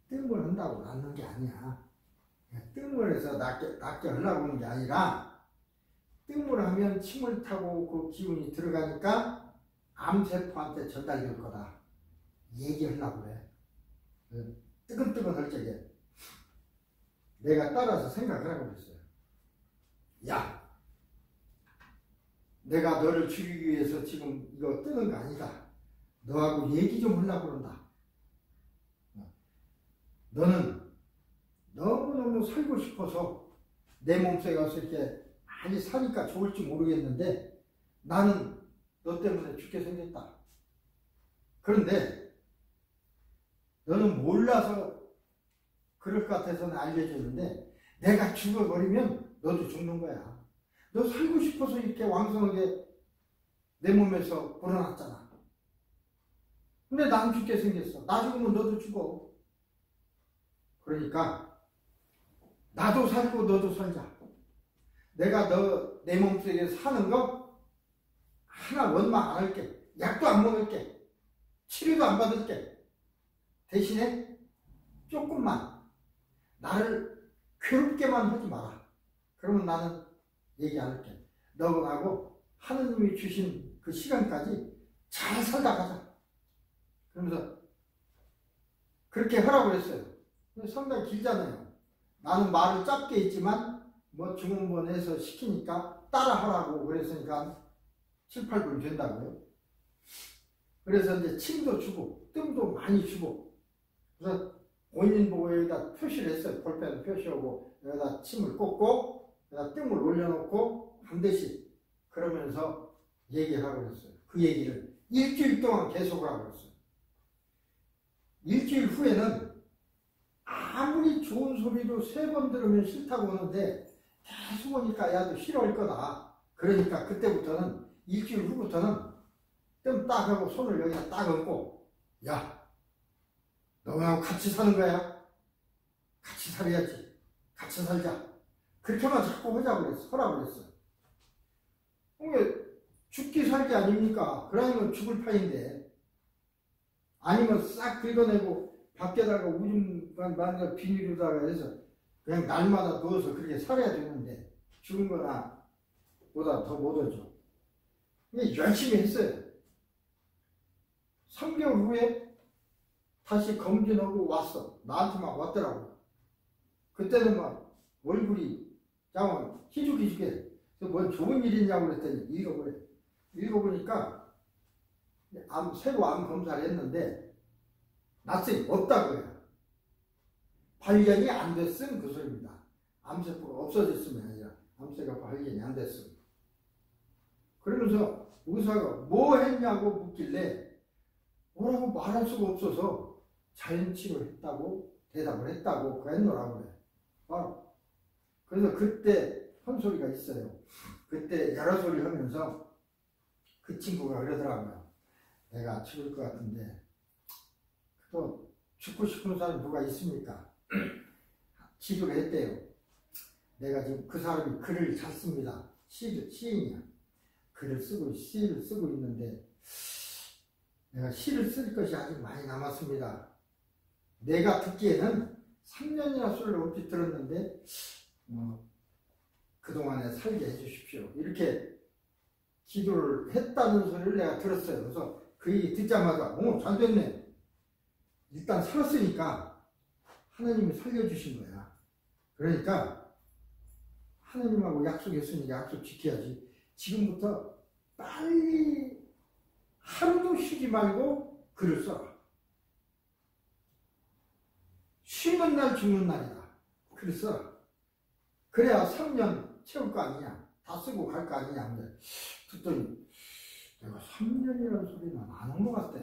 뜸을 한다고 낳는 게 아니야. 뜸을 해서 낫게 하려고 하는 게 아니라, 뜸을 하면 침을 타고 그 기운이 들어가니까 암세포한테 전달될 거다. 얘기하려고 해. 뜨끈뜨끈할 적에 내가 따라서 생각을 하고 있어요. 야, 내가 너를 죽이기 위해서 지금 이거 뜨는 거 아니다. 너하고 얘기 좀 하려고 그런다. 너는 너무너무 살고 싶어서 내 몸속에 가서 이렇게 많이 사니까 좋을지 모르겠는데 나는 너 때문에 죽게 생겼다. 그런데 너는 몰라서 그럴 것 같아서는 알려줬는데 내가 죽어버리면 너도 죽는 거야. 너 살고 싶어서 이렇게 왕성하게 내 몸에서 불어났잖아. 근데 난 죽게 생겼어. 나 죽으면 너도 죽어. 그러니까 나도 살고 너도 살자. 내가 내 몸속에 사는 거 하나 원망 안 할게. 약도 안 먹을게. 치료도 안 받을게. 대신에 조금만 나를 괴롭게만 하지 마라. 그러면 나는 얘기 안 할게. 너하고 하느님이 주신 그 시간까지 잘 살다 가자. 그러면서 그렇게 하라고 했어요. 상당히 길잖아요. 나는 말을 짧게 했지만 뭐 중원본에서 시키니까 따라하라고 그랬으니까 7, 8분 된다고요. 그래서 이제 침도 주고 뜸도 많이 주고 그래서 본인 보고 여기다 표시를 했어요. 볼펜 표시하고 여기다 침을 꽂고 여기다 뜸을 올려놓고 반드시 그러면서 얘기를 하고 그랬어요. 그 얘기를 일주일 동안 계속 하고 그랬어요. 일주일 후에는 아무리 좋은 소리도 3번 들으면 싫다고 하는데 계속 오니까 야도 싫어할 거다. 그러니까 그때부터는 일주일 후부터는 뜸 딱 하고 손을 여기다 딱 얹고 야, 너하고 같이 사는 거야. 같이 살아야지. 같이 살자. 그렇게만 자꾸 하자고 그랬어. 하라고 그랬어. 죽기 살기 아닙니까? 그러면 죽을 판인데 아니면 싹 긁어내고 밖에다가 우중만 비닐로다가 해서 그냥 날마다 누워서 그렇게 살아야 되는데 죽은 거나 보다 더 못하죠. 근데 열심히 했어요. 3개월 후에 다시 검진하고 왔어. 나한테만 왔더라고. 그때는 막 얼굴이 그냥 희죽희죽해. 뭔 좋은 일이냐고 그랬더니 읽어보래. 읽어보니까 새로 암 검사를 했는데 낯이 없다고요. 발견이 안 됐음 그 소리입니다. 암세포가 없어졌으면 아니라 암세가 발견이 안 됐음. 그러면서 의사가 뭐 했냐고 묻길래 뭐라고 말할 수가 없어서 자연치료했다고 대답을 했다고 그랬노라고 그래. 바로. 그래서 그때 한 소리가 있어요. 그때 여러 소리 하면서 그 친구가 그러더라고요. 내가 죽을 것 같은데 또 죽고 싶은 사람이 누가 있습니까? 치료를 했대요. 내가 지금 그 사람이 글을 잘 씁니다. 시인이야. 시를 쓰고 있는데 내가 시를 쓸 것이 아직 많이 남았습니다. 내가 듣기에는 3년이나 술을 얼핏 들었는데 그동안에 살게 해주십시오. 이렇게 기도를 했다는 소리를 내가 들었어요. 그래서 그 얘기 듣자마자 잘 됐네. 일단 살았으니까 하나님이 살려주신 거야. 그러니까 하나님하고 약속했으니까 약속 지켜야지. 지금부터 빨리 하루도 쉬지 말고 글을 써라. 쉬는 날 죽는 날이다. 글을 써라. 그래야 3년 채울 거 아니냐. 다 쓰고 갈 거 아니냐. 듣더니 내가 3년이라는 소리는 안 한 것 같아.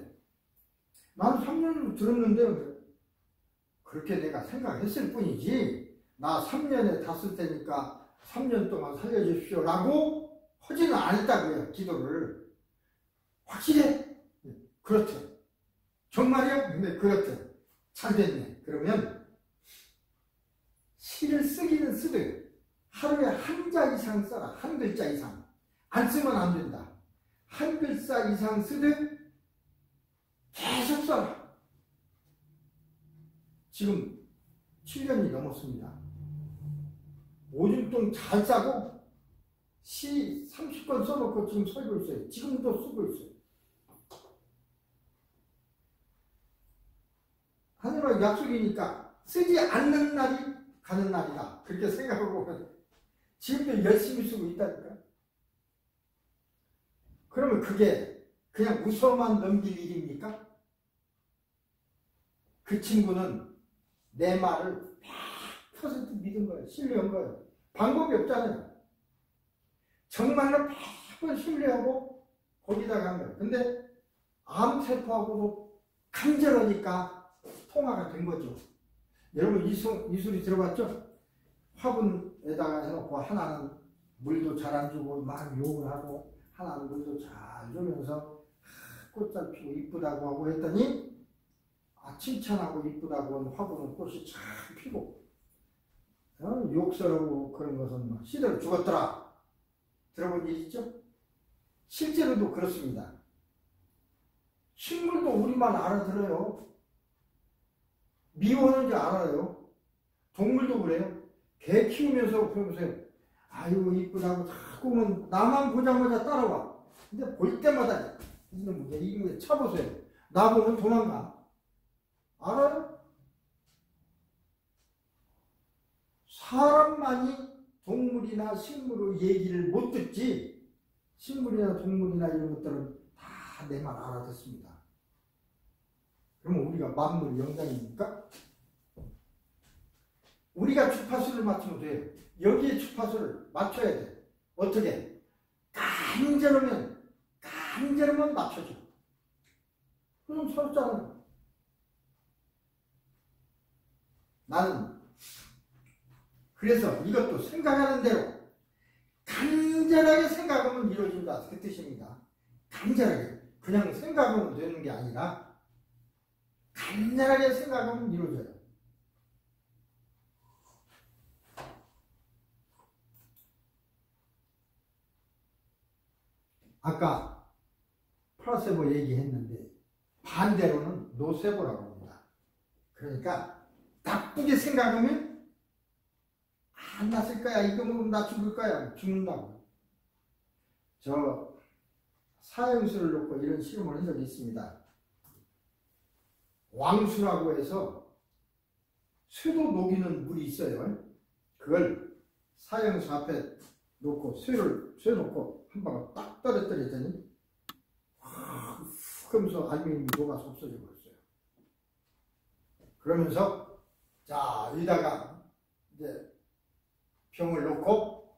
나는 3년을 들었는데 그렇게 내가 생각했을 뿐이지 나 3년에 다 쓸 테니까 3년 동안 살려주십시오 라고 하지는 않았다고요. 기도를. 확실해? 그렇대. 정말이요? 네, 그렇죠. 잘 됐네. 그러면 시를 쓰기는 쓰되 하루에 한 자 이상 써라. 한 글자 이상. 안 쓰면 안 된다. 한 글자 이상 쓰되 계속 써라. 지금 7년이 넘었습니다. 오줌통 잘 싸고 시 30권 써놓고 지금 살고 있어요. 지금도 쓰고 있어요. 하늘의 약속이니까 쓰지 않는 날이 가는 날이다. 그렇게 생각하고 보면 지금도 열심히 쓰고 있다니까. 그러면 그게 그냥 웃어만 넘길 일입니까? 그 친구는 내 말을 100% 믿은 거예요. 신뢰한 거예요. 방법이 없잖아요. 정말로 100번 신뢰하고 거기다가 한 거예요. 근데 암세포하고도 간절하니까 통화가 된 거죠. 여러분 이 소리 들어봤죠? 화분에다가 해놓고 하나는 물도 잘 안 주고 막 욕을 하고 하나는 물도 잘 주면서 꽃잘 피고 이쁘다고 하고 했더니 칭찬하고 이쁘다고 한 화분은 꽃이 잘 피고 욕설하고 그런 것은 막 시대로 죽었더라. 들어본 일 있죠? 실제로도 그렇습니다. 식물도 우리만 알아들어요. 미워하는지 알아요. 동물도 그래요. 개 키우면서 보면서요. 아유 이쁘다고 자꾸 나만 보자마자 따라와. 근데 볼 때마다 이놈 쳐보세요. 나보면 도망가. 알아요? 사람만이 동물이나 식물의 얘기를 못 듣지 식물이나 동물이나 이런 것들은 다 내 말 알아듣습니다. 그러면 우리가 만물 영장입니까? 우리가 주파수를 맞추면 돼요. 여기에 주파수를 맞춰야 돼. 어떻게? 간절하면 맞춰줘. 그럼 서잖아요. 나는 그래서 이것도 생각하는 대로 간절하게 생각하면 이루어진다. 그 뜻입니다. 간절하게. 그냥 생각하면 되는 게 아니라 간절하게 생각하면 이루어져요. 아까 플라세보 얘기했는데 반대로는 노세보라고 합니다. 그러니까 나쁘게 생각하면 안 났을 거야. 이거 먹으면 나 죽을 거야. 죽는다고. 저 사형수를 놓고 이런 실험을 한 적이 있습니다. 왕수라고 해서 쇠도 녹이는 물이 있어요. 그걸 사형수 앞에 놓고 쇠 놓고 한 방울 딱 떨어뜨렸더니 훅 하면서 알루미늄이 녹아서 없어져 버렸어요. 그러면서 자 여기다가 이제 병을 놓고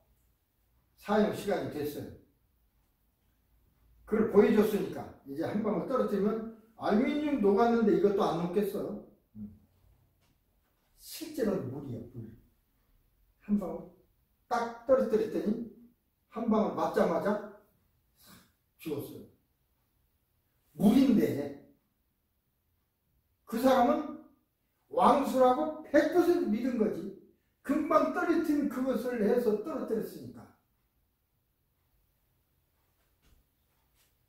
사용 시간이 됐어요. 그걸 보여줬으니까 이제 한 방울 떨어뜨리면 알루미늄 녹았는데 이것도 안 녹겠어. 실제로는 물이에요. 물. 한 방울 딱 떨어뜨렸더니 한 방울 맞자마자 죽었어요. 물인데 그 사람은 왕수라고 100% 믿은 거지. 금방 떨어뜨린 그것을 해서 떨어뜨렸으니까.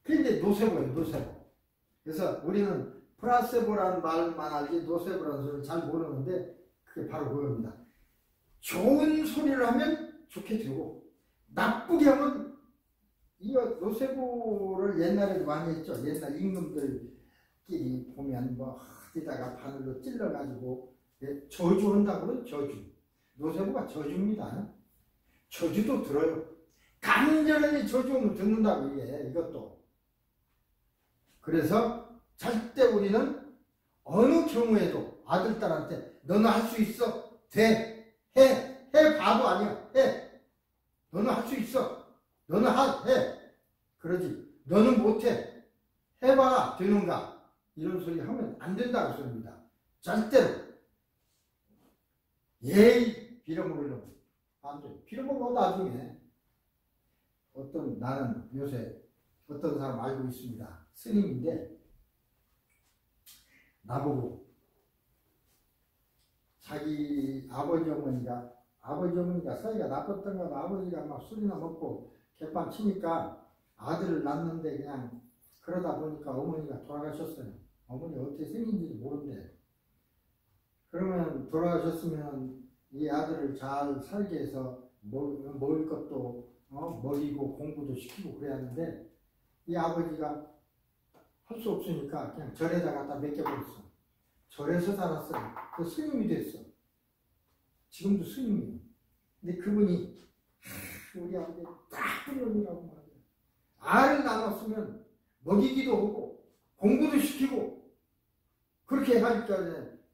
그게 이제 노세보예요. 노세보. 그래서 우리는 플라세보라는 말만 알지 노세보라는 소리를 잘 모르는데 그게 바로 그겁니다. 좋은 소리를 하면 좋게 되고 나쁘게 하면 이 노세보를 옛날에도 많이 했죠. 옛날 임금들끼리 보면 뭐 어디다가 바늘로 찔러가지고 저주한다고는 저주. 노세보가 저주입니다. 저주도 들어요. 간절하게 저주하면 듣는다고 이게 이것도. 그래서 절대 우리는 어느 경우에도 아들, 딸한테 너는 할 수 있어. 돼. 해. 봐도 아니야. 해. 너는 할 수 있어. 너는 해. 그러지. 너는 못해. 해봐라. 되는가. 이런 소리 하면 안 된다고 소리입니다. 절대로. 예의 빌어먹으려고. 안 돼. 빌어먹어 나중에. 나는 요새 어떤 사람 알고 있습니다. 스님인데 나보고 자기 아버지 어머니가 사이가 나빴던 건 아버지가 막 술이나 먹고 개빵 치니까 아들을 낳는데 그냥 그러다 보니까 어머니가 돌아가셨어요. 어머니 어떻게 생긴지도 모른대. 그러면 돌아가셨으면 이 아들을 잘 살게 해서 먹을 것도 먹이고 공부도 시키고 그래야 하는데 이 아버지가 할 수 없으니까 그냥 절에다 갖다 맡겨버렸어. 절에서 자랐어요. 그 스님이 됐어. 지금도 스님이에요. 근데 그분이 우리 아버지 나쁜 놈이라고 말이야. 알을 나눴으면 먹이기도 하고 공부도 시키고 그렇게 하니까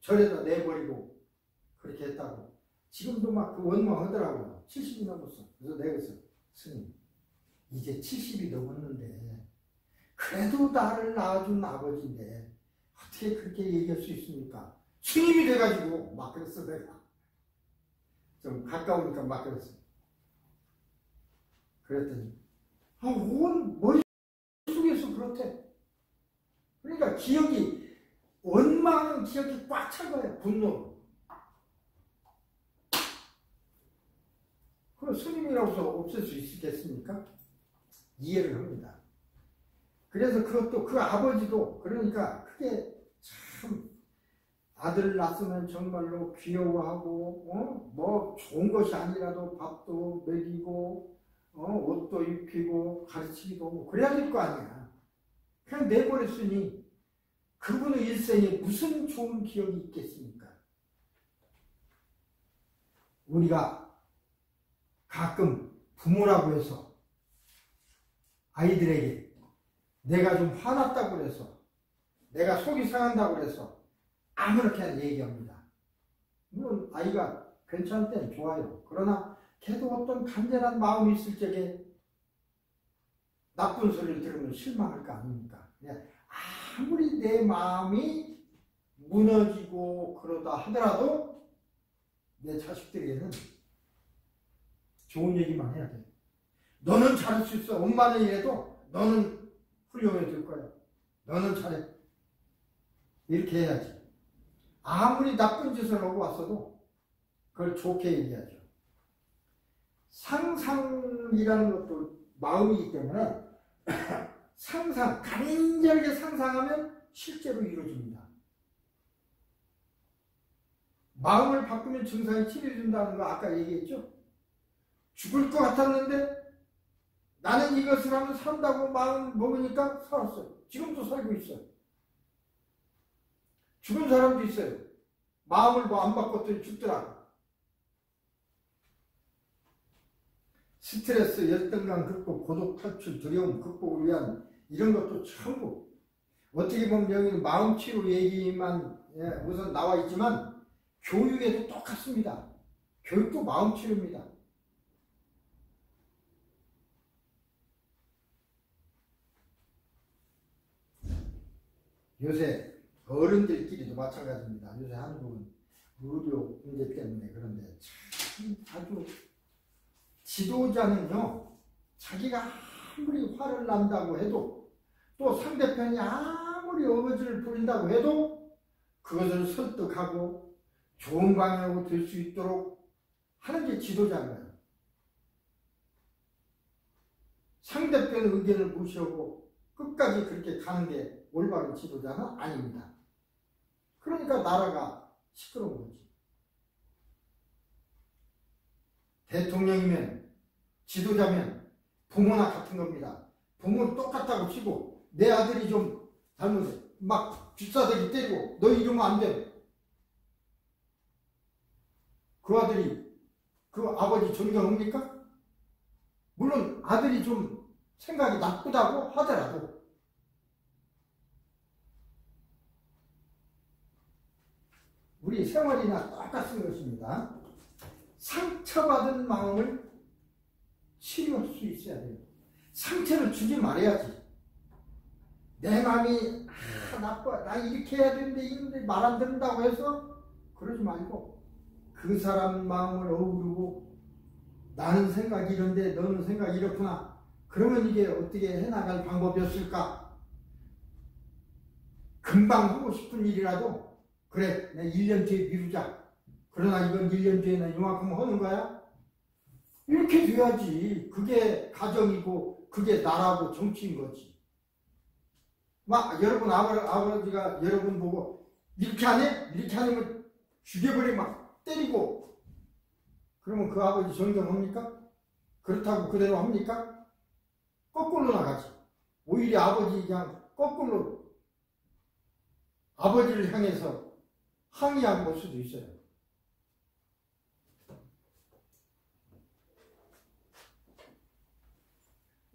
절에다 내버리고 그렇게 했다고. 지금도 막 그 원망하더라고요. 70이 넘었어. 그래서 내가 그랬어. 스님, 이제 70이 넘었는데 그래도 나를 낳아준 아버지인데 어떻게 그렇게 얘기할 수 있습니까? 스님이 돼가지고 막 그랬어. 내가 좀 가까우니까 막 그랬어. 그랬더니 온 머릿속에서 그렇대. 그러니까 기억이 원망은 기억이 꽉 찬 거예요. 분노. 그럼 스님이라고 해서 없앨 수 있겠습니까? 이해를 합니다. 그래서 그것도 그 아버지도 그러니까 그게 참 아들 낳았으면 정말로 귀여워하고 뭐 좋은 것이 아니라도 밥도 먹이고 옷도 입히고 가르치기도 하고 그래야 될 거 아니야. 그냥 내버렸으니 그분의 일생에 무슨 좋은 기억이 있겠습니까? 우리가 가끔 부모라고 해서 아이들에게 내가 좀 화났다고 그래서 내가 속이 상한다고 그래서 아무렇게나 얘기합니다. 물론 아이가 괜찮을 땐 좋아요. 그러나 걔도 어떤 간절한 마음이 있을 적에 나쁜 소리를 들으면 실망할 거 아닙니까? 아무리 내 마음이 무너지고 그러다 하더라도 내 자식들에게는 좋은 얘기만 해야 돼. 너는 잘할 수 있어. 엄마는 이래도 너는 훌륭해질 거야. 너는 잘해. 이렇게 해야지. 아무리 나쁜 짓을 하고 왔어도 그걸 좋게 얘기하죠. 상상이라는 것도 마음이기 때문에 간절하게 상상하면 실제로 이루어집니다. 마음을 바꾸면 증상이 치료된다는 거 아까 얘기했죠? 죽을 것 같았는데 나는 이것을 하면 산다고 마음 먹으니까 살았어요. 지금도 살고 있어요. 죽은 사람도 있어요. 마음을 뭐 안 바꿨더니 죽더라고. 스트레스, 열등감 극복, 고독 탈출, 두려움 극복을 위한 이런 것도 전부 어떻게 보면 여기는 마음치료 얘기만 우선 나와 있지만 교육에도 똑같습니다. 교육도 마음치료입니다. 요새 어른들끼리도 마찬가지입니다. 요새 한국은 의료 문제 때문에 그런데 참 아주 지도자는요, 자기가 아무리 화를 난다고 해도 또 상대편이 아무리 어거지를 부린다고 해도 그것을 설득하고 좋은 방향으로 될 수 있도록 하는 게 지도자예요. 상대편 의견을 무시하고 끝까지 그렇게 가는 게 올바른 지도자는 아닙니다. 그러니까 나라가 시끄러운 거지. 대통령이면 지도자면 부모나 같은 겁니다. 부모는 똑같다고 치고 내 아들이 좀 잘못해 막 뒷사대기 때리고 너 이러면 안 돼. 그 아들이 그 아버지 존경합니까? 물론 아들이 좀 생각이 나쁘다고 하더라도 우리 생활이나 똑같은 것입니다. 상처받은 마음을 치료할 수 있어야 돼요. 상처를 주지 말아야지. 내 마음이 나빠, 나 이렇게 해야 되는데 이런데 말 안 듣는다고 해서 그러지 말고 그 사람 마음을 어우르고 나는 생각이 이런데 너는 생각이 이렇구나. 그러면 이게 어떻게 해나갈 방법이었을까? 금방 하고 싶은 일이라도 그래, 내가 1년 뒤에 미루자. 그러나 이건 1년 뒤에 나 이만큼 하는 거야? 이렇게 돼야지. 그게 가정이고 그게 나라고 정치인 거지. 막 여러분 아버지가 여러분 보고 이렇게 안 해? 이렇게 안 하면 죽여버리고 막 때리고 그러면 그 아버지 존경합니까? 그렇다고 그대로 합니까? 거꾸로 나가지. 오히려 아버지 그냥 거꾸로 아버지를 향해서 항의하고 올 수도 있어요.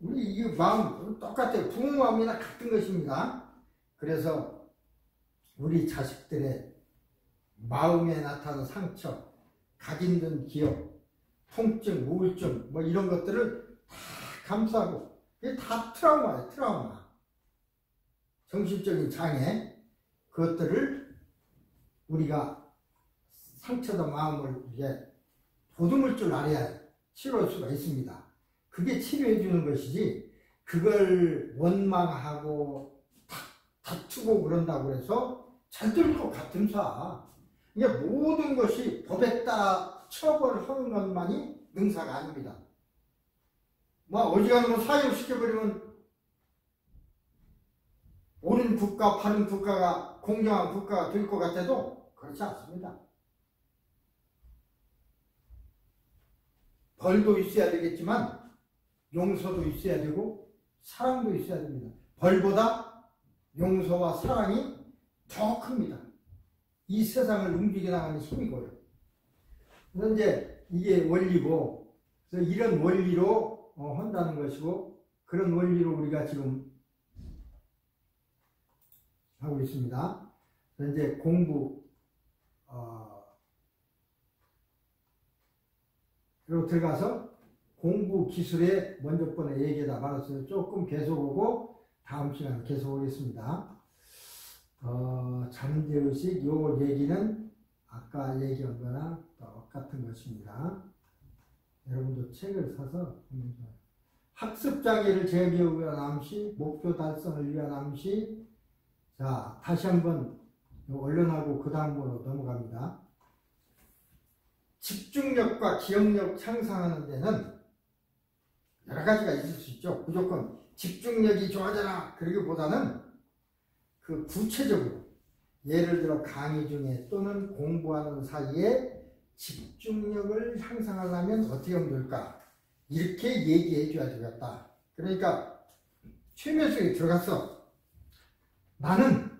우리 이 마음 똑같아요. 부모 마음이나 같은 것입니다. 그래서 우리 자식들의 마음에 나타나는 상처, 각인된 기억, 통증, 우울증 뭐 이런 것들을 다 감수하고 이게 다 트라우마예요. 트라우마. 정신적인 장애 그것들을 우리가 상처된 마음을 이제 보듬을 줄 알아야 치료할 수가 있습니다. 그게 치료해 주는 것이지 그걸 원망하고 다투고 그런다고 해서 잘 될 것 같음사. 이게 모든 것이 법에 따라 처벌하는 것만이 능사가 아닙니다. 뭐 어지간하면 사형시켜버리면 옳은 국가, 바른 국가가 공정한 국가가 될 것 같아도 그렇지 않습니다. 벌도 있어야 되겠지만 용서도 있어야 되고 사랑도 있어야 됩니다. 벌보다 용서와 사랑이 더 큽니다. 이 세상을 움직여 나가는 힘이고요. 그래서 이제 이게 원리고, 그래서 이런 원리로 한다는 것이고, 그런 원리로 우리가 지금 하고 있습니다. 그래서 이제 공부, 그리고 들어가서 공부 기술에 먼저 번에 얘기하다 말았어요. 조금 계속 오고 다음 시간에 계속 오겠습니다. 잠재의식 요 얘기는 아까 얘기한 거랑 똑같은 것입니다. 여러분도 책을 사서 보면 좋아요. 학습장애를 제거하기 위한 암시, 목표 달성을 위한 암시. 자, 다시 한번 언론하고 그 다음으로 넘어갑니다. 집중력과 기억력 향상하는 데는 여러 가지가 있을 수 있죠. 무조건 집중력이 좋아져라 그러기보다는 그 구체적으로 예를 들어 강의 중에 또는 공부하는 사이에 집중력을 향상하려면 어떻게 하면 될까? 이렇게 얘기해 줘야 되겠다. 그러니까 최면속에 들어갔어. 나는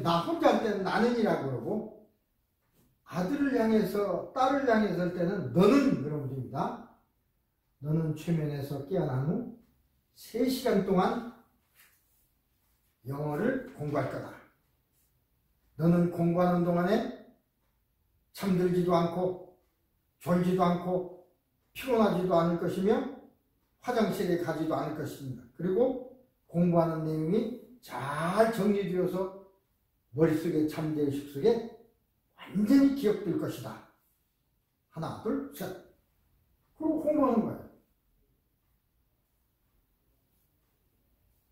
나 혼자 할 때는 나는이라고 그러고 아들을 향해서 딸을 향해서 할 때는 너는 그러면 됩니다. 너는 최면에서 깨어난 후 3시간 동안 영어를 공부할 거다. 너는 공부하는 동안에 잠들지도 않고 졸지도 않고 피곤하지도 않을 것이며 화장실에 가지도 않을 것입니다. 그리고 공부하는 내용이 잘 정리되어서 머릿속에 잠재의식 속에 완전히 기억될 것이다. 하나, 둘, 셋. 그리고 공부하는 거예요.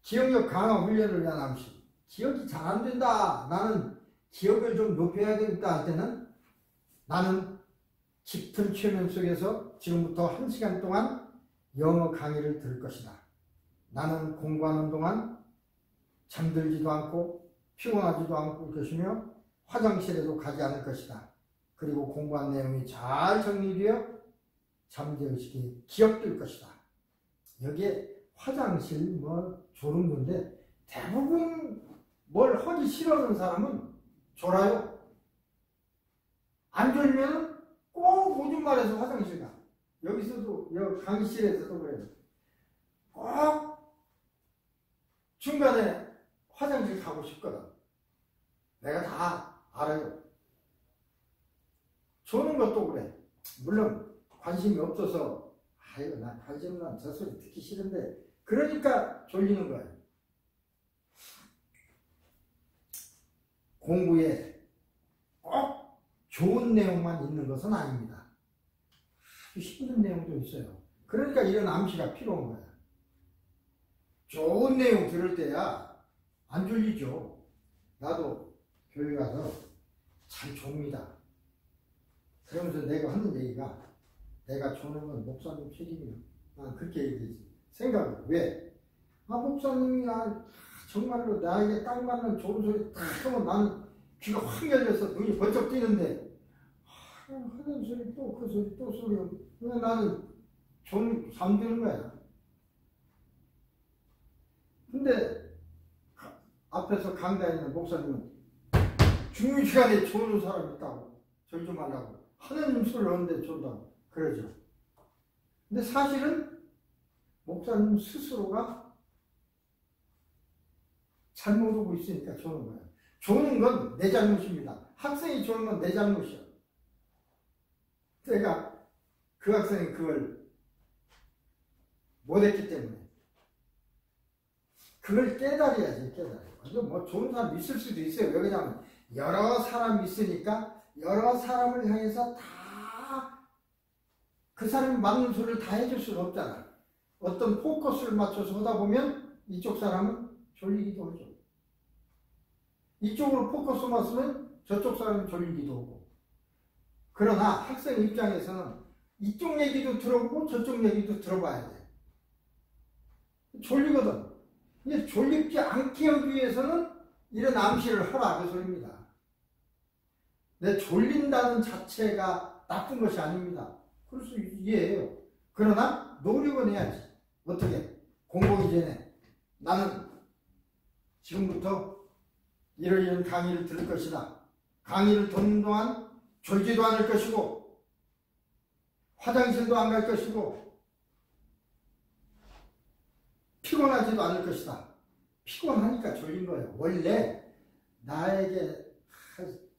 기억력 강화 훈련을 위한 암시. 기억이 잘 안 된다. 나는 기억을 좀 높여야 되겠다 할 때는 나는 깊은 최면 속에서 지금부터 1시간 동안 영어 강의를 들을 것이다. 나는 공부하는 동안 잠들지도 않고 피곤하지도 않을 것이며 화장실에도 가지 않을 것이다. 그리고 공부한 내용이 잘 정리되어 잠재의식이 기억될 것이다. 여기에 화장실 뭐 졸은 건데 대부분 뭘 하기 싫어하는 사람은 졸아요. 안 졸면 꼭 오줌 마려서 화장실 가. 여기서도 여기 강의실에서도 그래요. 꼭 중간에 화장실 가고 싶거든. 내가 다 알아요. 조는 것도 그래. 물론 관심이 없어서 아이고 나 관심 난 저 소리 듣기 싫은데 그러니까 졸리는 거예요. 공부에 꼭 좋은 내용만 있는 것은 아닙니다. 힘든 내용도 있어요. 그러니까 이런 암시가 필요한 거야. 좋은 내용 들을 때야 안 졸리죠. 나도 교회 가서 잘 줍니다. 그러면서 내가 하는 얘기가 내가 주는 건 목사님 책임이야. 난 그렇게 얘기하지. 생각을 왜? 목사님이 정말로 나에게 딱 맞는 좋은 소리 딱 하면 나는 귀가 확 열려서 눈이 번쩍 뜨는데 하는 소리 또 그 소리 또 소리 왜 나는 좀 잠드는 거야. 근데 앞에서 강단에 목사님은 중요 시간에 좋은 사람 있다고 저기 좀 하려고 하느님 소리를 하는데 좋다고 그러죠. 근데 사실은 목사님 스스로가 잘못 오고 있으니까 조는 거예요. 조는 건 내 잘못입니다. 학생이 조는 건 내 잘못이야. 내가 그 학생이 그걸 못했기 때문에 그걸 깨달아야지. 깨달아요. 뭐 좋은 사람 있을 수도 있어요. 왜 그러냐면 여러 사람이 있으니까 여러 사람을 향해서 다 그 사람이 맞는 소리를 다 해줄 수가 없잖아. 어떤 포커스를 맞춰서 하다 보면 이쪽 사람은 졸리기도 하죠. 이쪽으로 포커스 맞으면 저쪽 사람은 졸리기도 하고. 그러나 학생 입장에서는 이쪽 얘기도 들어보고 저쪽 얘기도 들어봐야 돼. 졸리거든. 근데 졸립지 않게 하기 위해서는 이런 암시를 하라 그 소리입니다. 내 졸린다는 자체가 나쁜 것이 아닙니다. 그럴 수 이해해요. 그러나 노력은 해야지. 어떻게? 공부하기 전에 나는 지금부터 이런 강의를 들을 것이다. 강의를 듣는 동안 졸지도 않을 것이고 화장실도 안 갈 것이고 피곤하지도 않을 것이다. 피곤하니까 졸린 거예요. 원래 나에게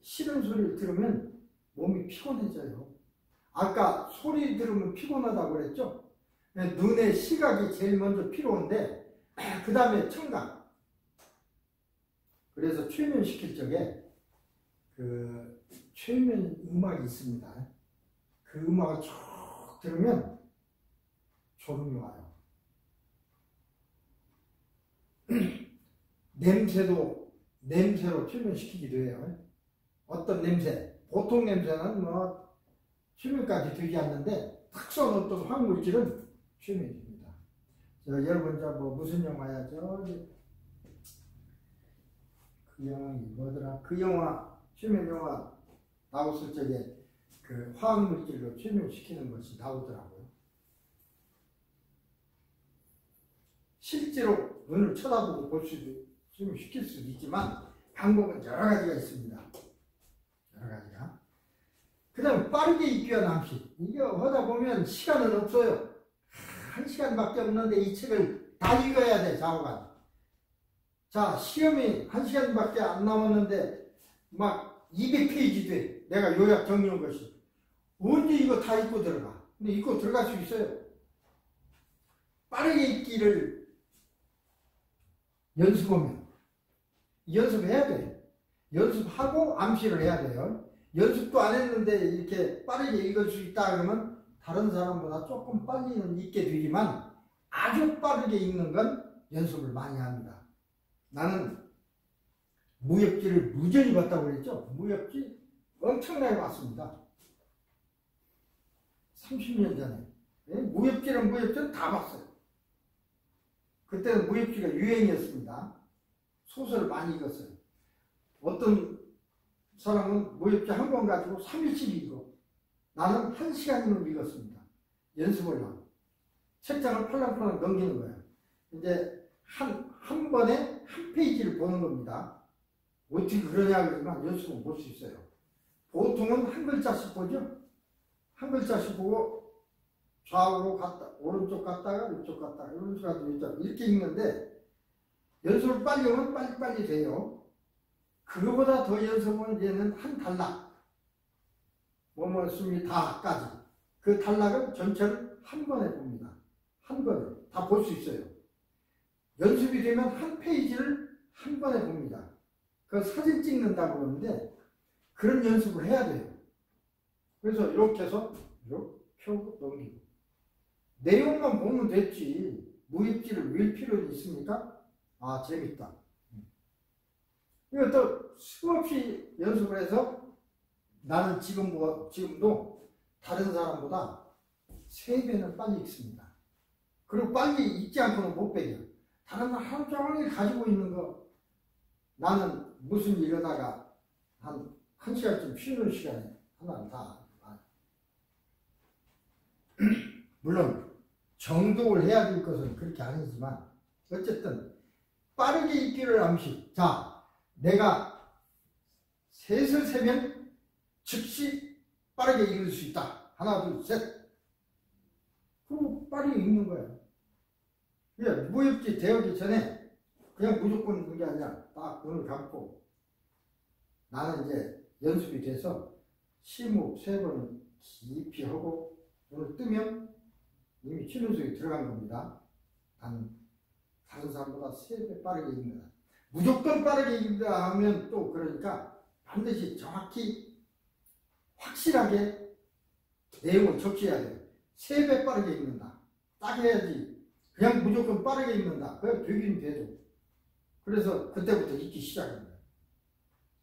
싫은 소리를 들으면 몸이 피곤해져요. 아까 소리 들으면 피곤하다고 그랬죠? 눈의 시각이 제일 먼저 필요한데 그 다음에 청각. 그래서 최면시킬 적에 그 최면 음악이 있습니다. 그 음악을 쭉 들으면 졸음이 와요. 냄새로 최면시키기도 해요. 어떤 냄새, 보통 냄새는 뭐 최면까지 되지 않는데 특수한 어떤 화학물질은 최면입니다. 여러분 무슨 영화야? 그 영화 뭐더라? 그 영화 최면 영화 나왔을 적에 그 화학물질로 최면시키는 것이 나오더라고요. 실제로 눈을 쳐다보고 볼 수도 최면시킬 수도 있지만 방법은 여러 가지가 있습니다. 여러 가지가. 그 다음에 빠르게 읽기와 암시. 이거 하다 보면 시간은 없어요. 1시간밖에 없는데 이 책을 다 읽어야 돼. 좌우간. 자, 시험이 1시간밖에 안 남았는데 막 200페이지 돼. 내가 요약 정리한 것이. 언제 이거 다 읽고 들어가? 근데 읽고 들어갈 수 있어요. 빠르게 읽기를 연습하면. 연습해야 돼. 연습하고 암시를 해야 돼요. 연습도 안 했는데 이렇게 빠르게 읽을 수 있다 그러면 다른 사람보다 조금 빨리는 읽게 되지만 아주 빠르게 읽는 건 연습을 많이 합니다. 나는 무협지를 무전히 봤다고 그랬죠? 무협지 엄청나게 봤습니다. 30년 전에. 무협지는 다 봤어요. 그때는 무협지가 유행이었습니다. 소설을 많이 읽었어요. 어떤 사람은 무협지 한 권 가지고 3일씩 읽어. 나는 1시간이면 읽었습니다. 연습을 하고. 책장을 팔랑팔랑 넘기는 거예요. 이제 한 번에 한 페이지를 보는 겁니다. 어떻게 그러냐 그러지만 연습은 볼 수 있어요. 보통은 한 글자씩 보죠. 한 글자씩 보고 좌우로 갔다, 오른쪽 갔다가 이쪽 갔다가 오른쪽 갔다가 이렇게 읽는데 연습을 빨리 하면 빨리빨리 돼요. 그거보다 더 연습은 얘는 한 단락. 뭐뭐였습니다. 다까지. 그 단락을 전체를 한 번에 봅니다. 한 번에. 다 볼 수 있어요. 연습이 되면 한 페이지를 한 번에 봅니다. 그 사진 찍는다고 그러는데 그런 연습을 해야 돼요. 그래서 이렇게 해서 이렇게 펴고 넘기고. 내용만 보면 됐지. 무입지를 외울 필요는 있습니까? 재밌다. 이것도 수없이 연습을 해서 나는 지금도 다른 사람보다 3배는 빨리 읽습니다. 그리고 빨리 읽지 않고는 못 배겨. 다른 걸 하루 종일 가지고 있는 거, 나는 무슨 일 하다가 한 1시간쯤 쉬는 시간에 하나는 다 알아. 물론 정독을 해야 될 것은 그렇게 아니지만 어쨌든 빠르게 읽기를 암시. 자, 내가 셋을 세면 즉시 빠르게 읽을 수 있다. 하나, 둘, 셋. 그리고 빨리 읽는 거예요. 무협지 대하기 전에 그냥 무조건 읽는 게 아니라 딱 눈을 감고, 나는 이제 연습이 돼서 심호흡 3번을 깊이 하고 눈을 뜨면 이미 쉬는 속에 들어간 겁니다. 나는 다른 사람보다 3배 빠르게 읽는다. 무조건 빠르게 읽는다 하면 또 그러니까 반드시 정확히 확실하게 내용을 적셔야 돼요. 3배 빠르게 읽는다. 딱 해야지. 그냥 무조건 빠르게 읽는다. 그게 되긴 돼도. 그래서 그때부터 읽기 시작합니다.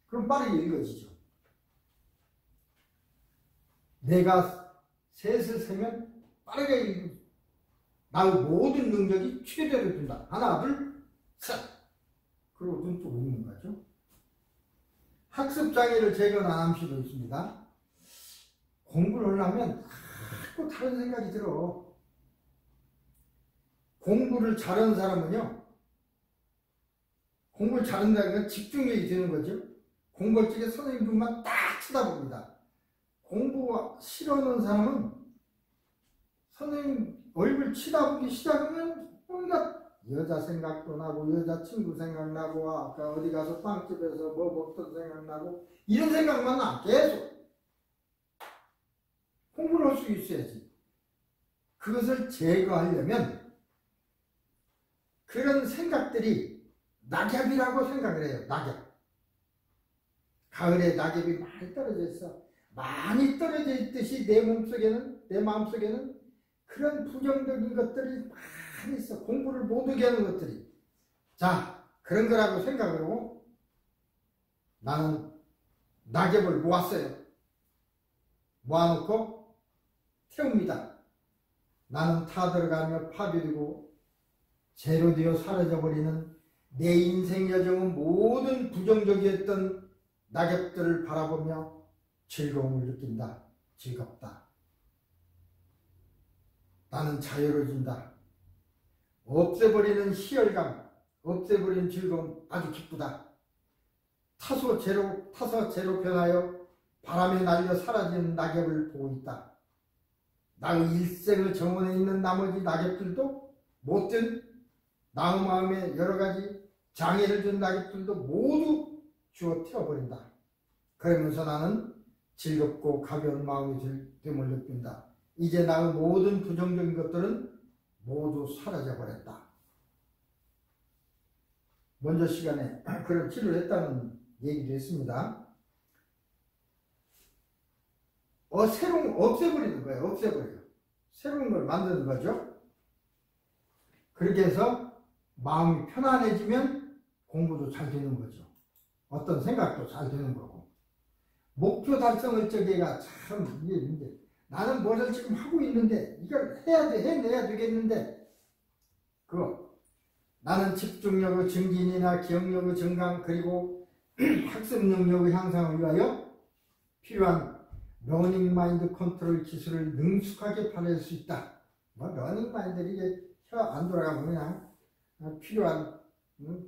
그럼 빠르게 읽어지죠. 내가 셋을 세면 빠르게 읽는, 나의 모든 능력이 최대로 둔다. 하나, 둘, 셋. 그리고 눈 뜨고 읽는 거죠. 학습장애를 제거한 암시도 있습니다. 공부를 하려면 자꾸 다른 생각이 들어. 공부를 잘하는 사람은요, 공부를 잘한다는 건 집중력이 되는 거죠. 공부할 적에 선생님 눈만 딱 쳐다봅니다. 공부 싫어하는 사람은 선생님 얼굴 쳐다보기 시작하면 뭔가 여자 생각도 나고, 여자친구 생각나고, 아까 어디 가서 빵집에서 뭐 먹던 생각나고, 이런 생각만 나. 계속 공부를 할 수 있어야지. 그것을 제거하려면 그런 생각들이 낙엽이라고 생각을 해요. 낙엽. 가을에 낙엽이 많이 떨어져 있어. 많이 떨어져 있듯이 내 몸속에는, 내 마음속에는 그런 부정적인 것들이 많이 있어. 공부를 못하게 하는 것들이. 자, 그런 거라고 생각을 하고 나는 낙엽을 모았어요. 모아놓고 태웁니다. 나는 타들어가며 파괴되고 재로 되어 사라져버리는 내 인생 여정은 모든 부정적이었던 낙엽들을 바라보며 즐거움을 느낀다. 즐겁다. 나는 자유로워진다. 없애버리는 희열감, 없애버리는 즐거움, 아주 기쁘다. 타서 재로 변하여 바람에 날려 사라지는 낙엽을 보고 있다. 나의 일생을 정원해 있는 나머지 낙엽들도, 못된 나의 마음에 여러 가지 장애를 준 낙엽들도 모두 주워 태워버린다. 그러면서 나는 즐겁고 가벼운 마음이 됨을 느낀다. 이제 나의 모든 부정적인 것들은 모두 사라져버렸다. 먼저 시간에 그런 치료를 했다는 얘기도 했습니다. 새로운 거 없애버리는 거예요. 없애버려요. 새로운 걸 만드는 거죠. 그렇게 해서 마음이 편안해지면 공부도 잘 되는 거죠. 어떤 생각도 잘 되는 거고. 목표 달성을 적에가 참 이게 문제. 나는 뭐를 지금 하고 있는데 이걸 해야 돼, 해내야 되겠는데, 그거 나는 집중력의 증진이나 기억력의 증강, 그리고 학습 능력의 향상을 위하여 필요한 러닝 마인드 컨트롤 기술을 능숙하게 발휘할 수 있다. 러닝 마인드는 이게 혀 안 돌아가면 그냥 필요한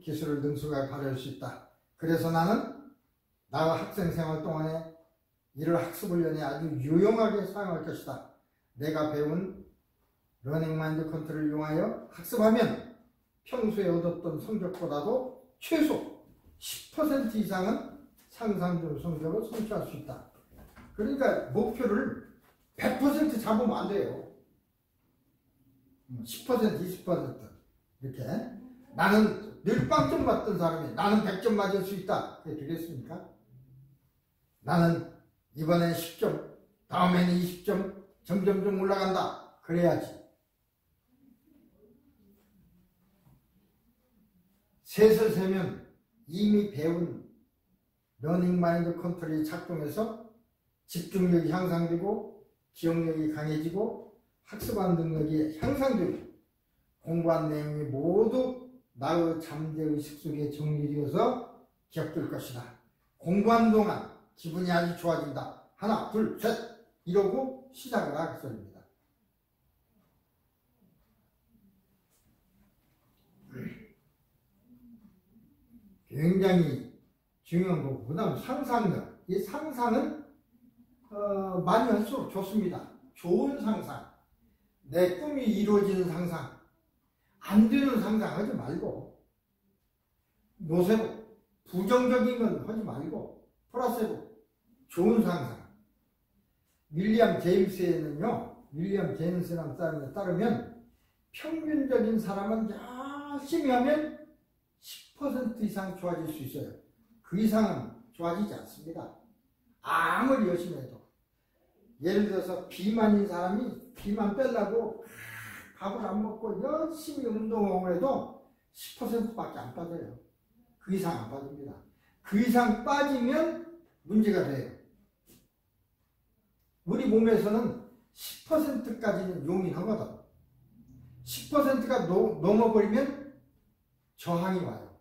기술을 능숙하게 발휘할 수 있다. 그래서 나는 나의 학생 생활 동안에 이를 학습훈련에 아주 유용하게 사용할 것이다. 내가 배운 러닝 마인드 컨트롤을 이용하여 학습하면 평소에 얻었던 성적보다도 최소 10% 이상은 상상적인 성적을 성취할 수 있다. 그러니까 목표를 100% 잡으면 안 돼요. 10%, 20% 이렇게. 나는 늘 빵점 맞던 사람이 나는 100점 맞을 수 있다. 그게 되겠습니까? 나는 이번엔 10점, 다음에는 20점, 점점점 올라간다. 그래야지. 셋을 세면 이미 배운 러닝 마인드 컨트롤이 작동해서 집중력이 향상되고 기억력이 강해지고 학습한 능력이 향상되고 공부한 내용이 모두 나의 잠재의식 속에 정리되어서 기억될 것이다. 공부한 동안 기분이 아주 좋아진다. 하나, 둘, 셋 이러고 시작을 하기 소리입니다. 굉장히 중요한 거고, 그 다음 상상력. 이 상상은 많이 할수록 좋습니다. 좋은 상상, 내 꿈이 이루어지는 상상, 안 되는 상상 하지 말고, 노세로 부정적인 건 하지 말고 플러스로 좋은 상상. 윌리엄 제임스에는요, 윌리엄 제임스라는 사람에 따르면 평균적인 사람은 열심히 하면 10% 이상 좋아질 수 있어요. 그 이상은 좋아지지 않습니다. 아무리 열심히 해도. 예를 들어서 비만인 사람이 비만 빼려고 밥을 안 먹고 열심히 운동하고 해도 10%밖에 안 빠져요. 그 이상 안 빠집니다. 그 이상 빠지면 문제가 돼요. 우리 몸에서는 10%까지는 용인하거든. 10%가 넘어버리면 저항이 와요.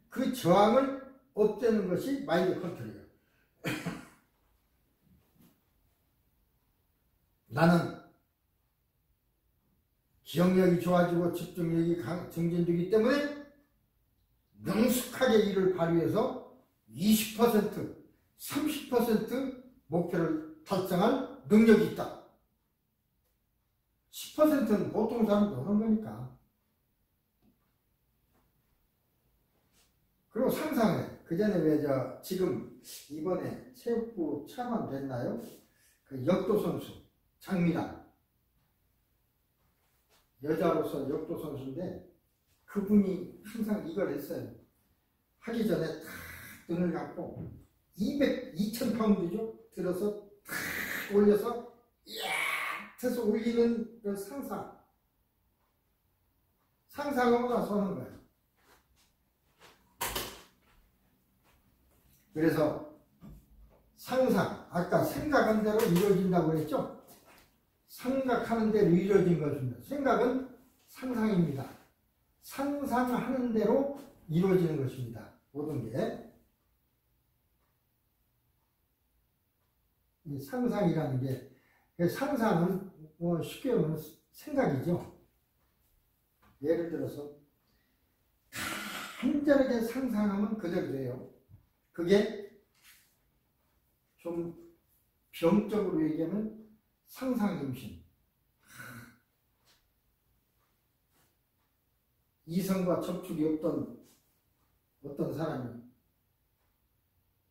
그 저항을 없애는 것이 마인드 컨트롤이에요. 나는 기억력이 좋아지고 집중력이 증진되기 때문에 능숙하게 이를 발휘해서 20%, 30% 목표를 달성할 능력이 있다. 10%는 보통 사람도 하는 거니까. 그리고 상상해. 그 전에 지금 이번에 체육부 차관 됐나요? 그 역도 선수 장미란, 여자로서 역도 선수인데 그분이 항상 이걸 했어요. 하기 전에 탁 눈을 감고 2,000파운드죠? 들어서 탁 올려서 이야 해서 올리는 그 상상하고 나서 하는 거예요. 그래서 상상, 아까 생각한 대로 이루어진다고 그랬죠? 생각하는 대로 이루어진 것입니다. 생각은 상상입니다. 상상하는 대로 이루어지는 것입니다. 모든 게. 이 상상이라는 게, 상상은 쉽게 말하면 생각이죠. 예를 들어서 간절하게 상상하면 그대로 돼요. 그게 좀 병적으로 얘기하면 상상임신. 이성과 접촉이 없던 어떤 사람이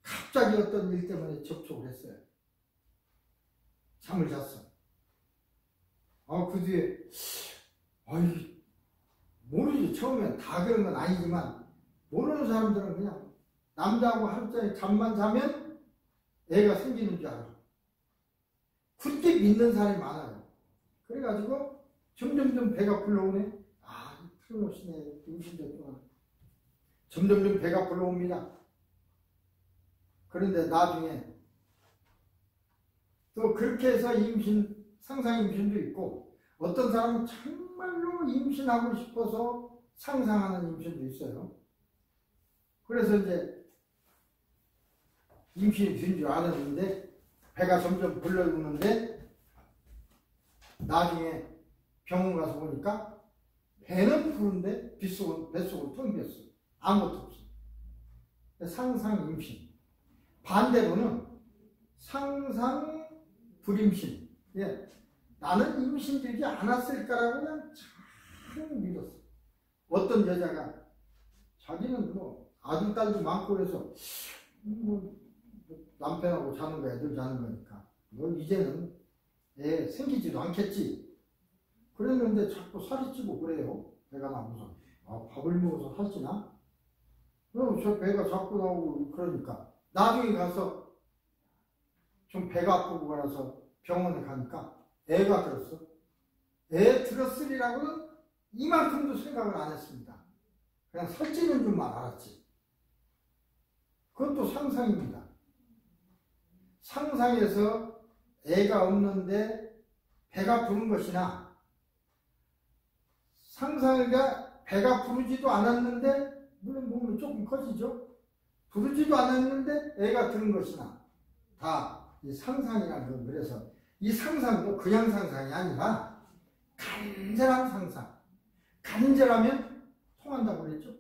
갑자기 어떤 일 때문에 접촉을 했어요. 잠을 잤어. 그 뒤에 모르지. 처음엔 다 그런 건 아니지만 모르는 사람들은 그냥 남자하고 하루 종일 잠만 자면 애가 생기는 줄 알아. 굳게 믿는 사람이 많아요. 그래가지고 점점점 배가 불러오네. 틀림없이네. 임신될 동안 점점점 배가 불러옵니다. 그런데 나중에 또 그렇게 해서 상상 임신도 있고, 어떤 사람은 정말로 임신하고 싶어서 상상하는 임신도 있어요. 그래서 이제 임신이 된 줄 알았는데 배가 점점 불러오는데 나중에 병원 가서 보니까 배는 부른데 뱃속은 텅 비었어. 아무것도 없어. 상상 임신. 반대로는 상상 불임신. 나는 임신되지 않았을까라고 그냥 참 믿었어. 어떤 여자가 자기는 아들, 딸도 많고 그래서 남편하고 자는 거야, 늘 자는 거니까. 이제는 애 생기지도 않겠지. 그랬는데 자꾸 살이 찌고 그래요. 배가 나오면서. 밥을 먹어서 살찌나? 저 배가 자꾸 나오고 그러니까. 나중에 가서 좀 배가 아프고 그래서 병원에 가니까 애가 들었어. 애 들었으리라고는 이만큼도 생각을 안 했습니다. 그냥 살찌는 줄만 알았지. 그것도 상상입니다. 상상해서 애가 없는데 배가 부른 것이나 상상이가 배가 부르지도 않았는데 물론 몸은 조금 커지죠. 부르지도 않았는데 애가 들은 것이나 다 이 상상이라는 건 그래서 이 상상도 그냥 상상이 아니라 간절한 상상. 간절하면 통한다고 그랬죠.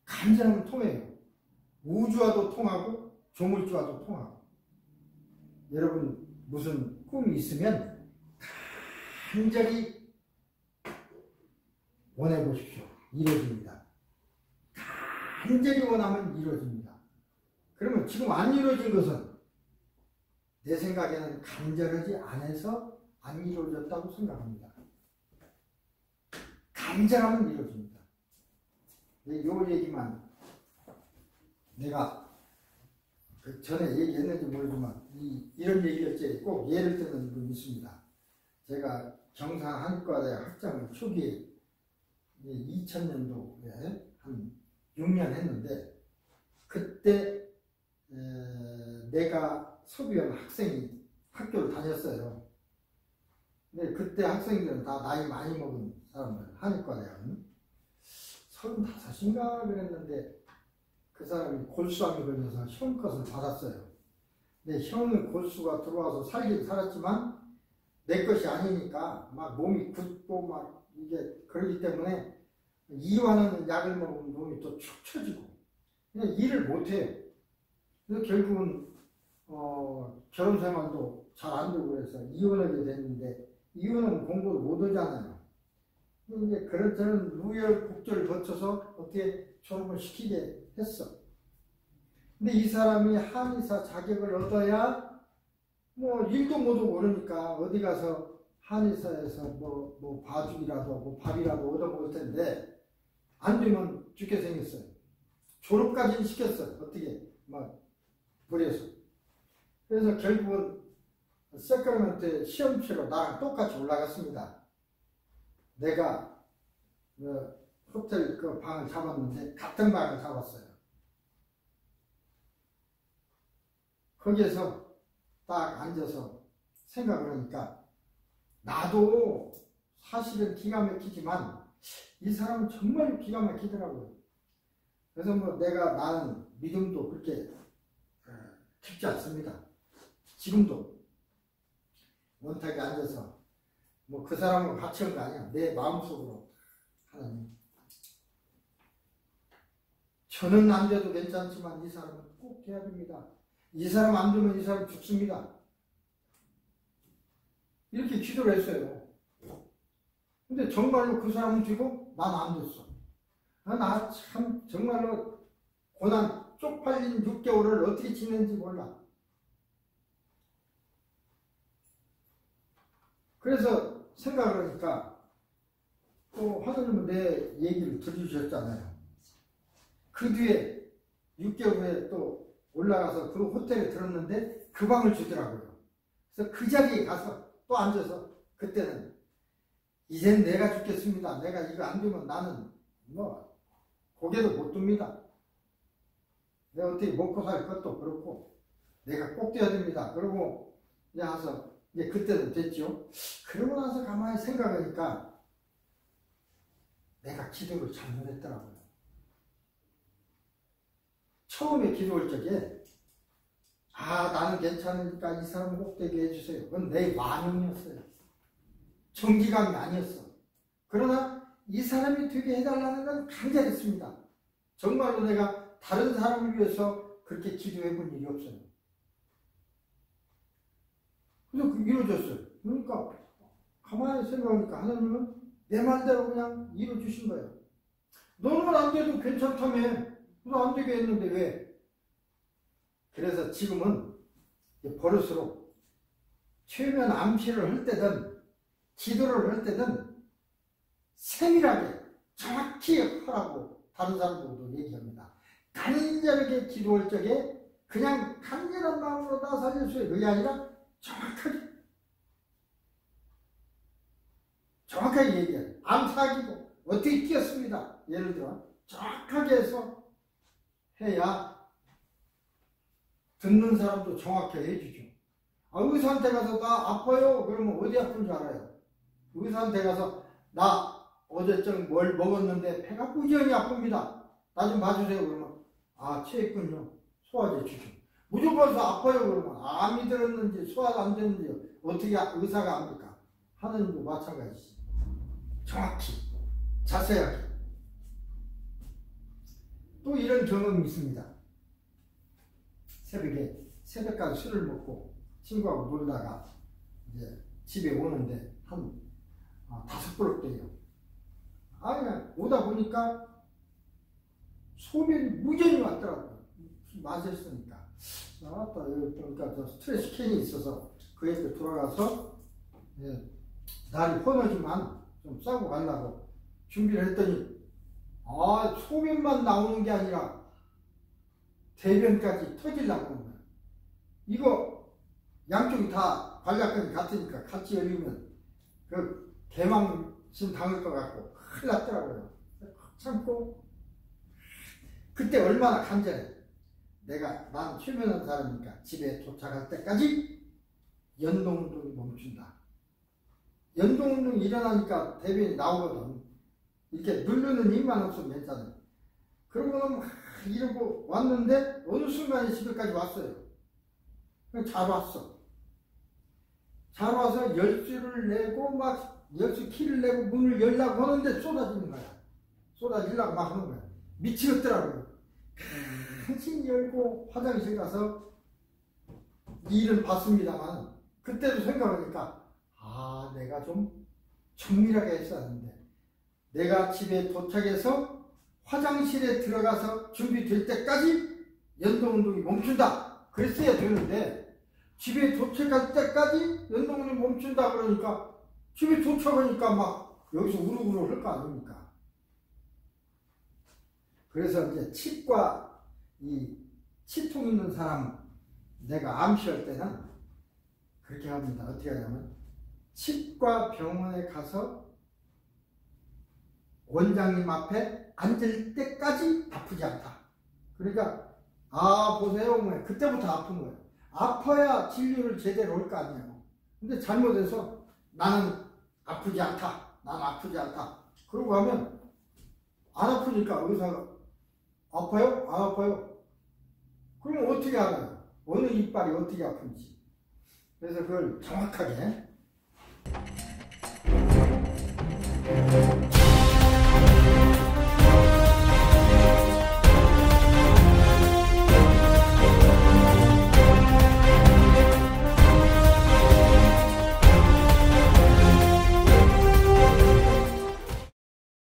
간절하면 통해요. 우주와도 통하고 조물주와도 통하고. 여러분 무슨 꿈이 있으면 간절히 원해보십시오. 이루어집니다. 간절히 원하면 이루어집니다. 그러면 지금 안 이루어진 것은 내 생각에는 간절하지 않아서 안 이루어졌다고 생각합니다. 간절하면 이루어집니다. 요 얘기만 내가 그 전에 얘기했는지 모르지만 이런 얘기를 꼭 예를 드는 분이 있습니다. 제가 경상한과대학 학장을 초기에 2000년도에 한 6년 했는데 그때 내가 소비원 학생이 학교를 다녔어요. 근데 그때 학생들은 다 나이 많이 먹은 사람들, 한의과대학은 35인가 그랬는데 그 사람이 골수암이 걸려서 형 것을 받았어요. 근데 형은 골수가 들어와서 살긴 살았지만 내 것이 아니니까 막 몸이 굳고 막 이게 그러기 때문에 이완하는 약을 먹으면 몸이 또 축 처지고 그냥 일을 못해요. 그래서 결국은 결혼 생활도 잘 안 되고 그래서 이혼하게 됐는데 이혼은 공부를 못 하잖아요. 이제 그런 우여곡절을 거쳐서 어떻게 졸업을 시키게 했어. 근데 이 사람이 한의사 자격을 얻어야 뭐 일도 못하고 그러니까 어디 가서 한의사에서 뭐 봐주기라도 뭐 밥이라도 얻어먹을 텐데 안 되면 죽게 생겼어요. 졸업까지는 시켰어. 어떻게 막 그래서 그래서 결국은 세크라멘토에 시험치로 나랑 똑같이 올라갔습니다. 내가 호텔 그 방을 잡았는데 같은 방을 잡았어요. 거기에서 딱 앉아서 생각을 하니까 나도 사실은 기가 막히지만 이 사람은 정말 기가 막히더라고요. 그래서 나는 믿음도 그렇게 깊지 않습니다. 지금도 원탁에 앉아서 그 사람과 같이 한 거 아니야. 내 마음속으로 하나님. 저는 안 돼도 괜찮지만 이 사람은 꼭 돼야 됩니다. 이 사람 안 되면 이 사람 죽습니다. 이렇게 기도를 했어요. 근데 정말로 그 사람은 되고 난 안 됐어. 나 참 정말로 고난 쪽팔린 6개월을 어떻게 지냈는지 몰라. 그래서 생각을 하니까 또 하나님은 내 얘기를 들으셨잖아요. 그 뒤에 6개월 후에 또 올라가서 그 호텔에 들었는데 그 방을 주더라고요. 그래서 그 자리에 가서 또 앉아서 그때는 이젠 내가 죽겠습니다. 내가 이거 안 되면 나는 고개도 못 듭니다. 내가 어떻게 먹고 살 것도 그렇고 내가 꼭 돼야 됩니다. 그러고 이제 와서 이제 그때는 됐죠. 그러고 나서 가만히 생각하니까 내가 기도를 잘못했더라고요. 처음에 기도할 적에 나는 괜찮으니까 이 사람 꼭 되게 해주세요. 그건 내 마음이었어요. 정기감이 아니었어. 그러나 이 사람이 되게 해달라는 건 간절했습니다. 정말로 내가 다른 사람을 위해서 그렇게 기도해 본 일이 없어요. 그래서 이루어졌어요. 그러니까 가만히 생각하니까 하나님은 내 말대로 그냥 이루어주신 거예요. 너는 안 돼도 괜찮다며. 그래서 안 되게 했는데 왜? 그래서 지금은 버릇으로 최면 암시를 할 때든 기도를 할 때든 세밀하게 정확히 하라고 다른 사람들도 얘기합니다. 간절하게 기도할 적에 그냥 간절한 마음으로 나 살려주세요. 그게 아니라 정확하게 얘기해요. 암사기도 어떻게 끼었습니다. 예를 들어 정확하게 해서 해야 듣는 사람도 정확히 해주죠. 의사한테 가서 나 아파요. 그러면 어디 아픈 줄 알아요? 의사한테 가서 나 어제쯤 뭘 먹었는데 배가 꾸준히 아픕니다. 나 좀 봐주세요. 그러면 체했군요. 소화제 주죠. 무조건 아파요. 그러면 암이 들었는지 소화가 안 됐는지 어떻게 의사가 압니까? 하느님도 마찬가지지. 정확히 자세하게. 또 이런 경험이 있습니다. 새벽까지 술을 먹고 친구하고 놀다가 이제 집에 오는데 한 5버럭 돼요. 그냥 오다 보니까 소변이 무전이 왔더라고요. 마셨으니까. 나왔다. 그러니까 저 스트레스 캔이 있어서 그 옆에 돌아가서 날이 흐느지만 좀 싸고 가려고 준비를 했더니 소변만 나오는 게 아니라 대변까지 터질라고 하는 거야. 이거 양쪽이 다 관략근이 같으니까 같이 열리면 그 개망신 당할 것 같고 큰일 났더라고요. 참고 그때 얼마나 간절해. 난 최면한 사람이니까 집에 도착할 때까지 연동운동이 멈춘다. 연동운동이 일어나니까 대변이 나오거든. 이렇게 누르는 힘만 없으면 괜찮아요. 그러고는 이러고 왔는데 어느 순간에 집에까지 왔어요. 잘 왔어. 잘 와서 열쇠를 내고 막 열쇠 키를 내고 문을 열려고 하는데 쏟아지는 거야. 쏟아지려고 막 하는 거야. 미치겠더라고요. 한신 열고 화장실 가서 일은 봤습니다만 그때도 생각하니까 내가 좀 정밀하게 했어야 하는데 내가 집에 도착해서 화장실에 들어가서 준비될 때까지 연동운동이 멈춘다. 그랬어야 되는데 집에 도착할 때까지 연동운동이 멈춘다 그러니까 집에 도착하니까 막 여기서 우르르 할 거 아닙니까? 그래서 이제 칩과 이 치통 있는 사람 내가 암시할 때는 그렇게 합니다. 어떻게 하냐면 칩과 병원에 가서 원장님 앞에 앉을 때까지 아프지 않다. 그러니까 보세요. 그때부터 아픈 거예요. 아파야 진료를 제대로 할 거 아니에요. 근데 잘못해서 나는 아프지 않다. 난 아프지 않다. 그러고 하면 안 아프니까 의사가 아파요? 안 아파요? 그럼 어떻게 알아요? 어느 이빨이 어떻게 아픈지. 그래서 그걸 정확하게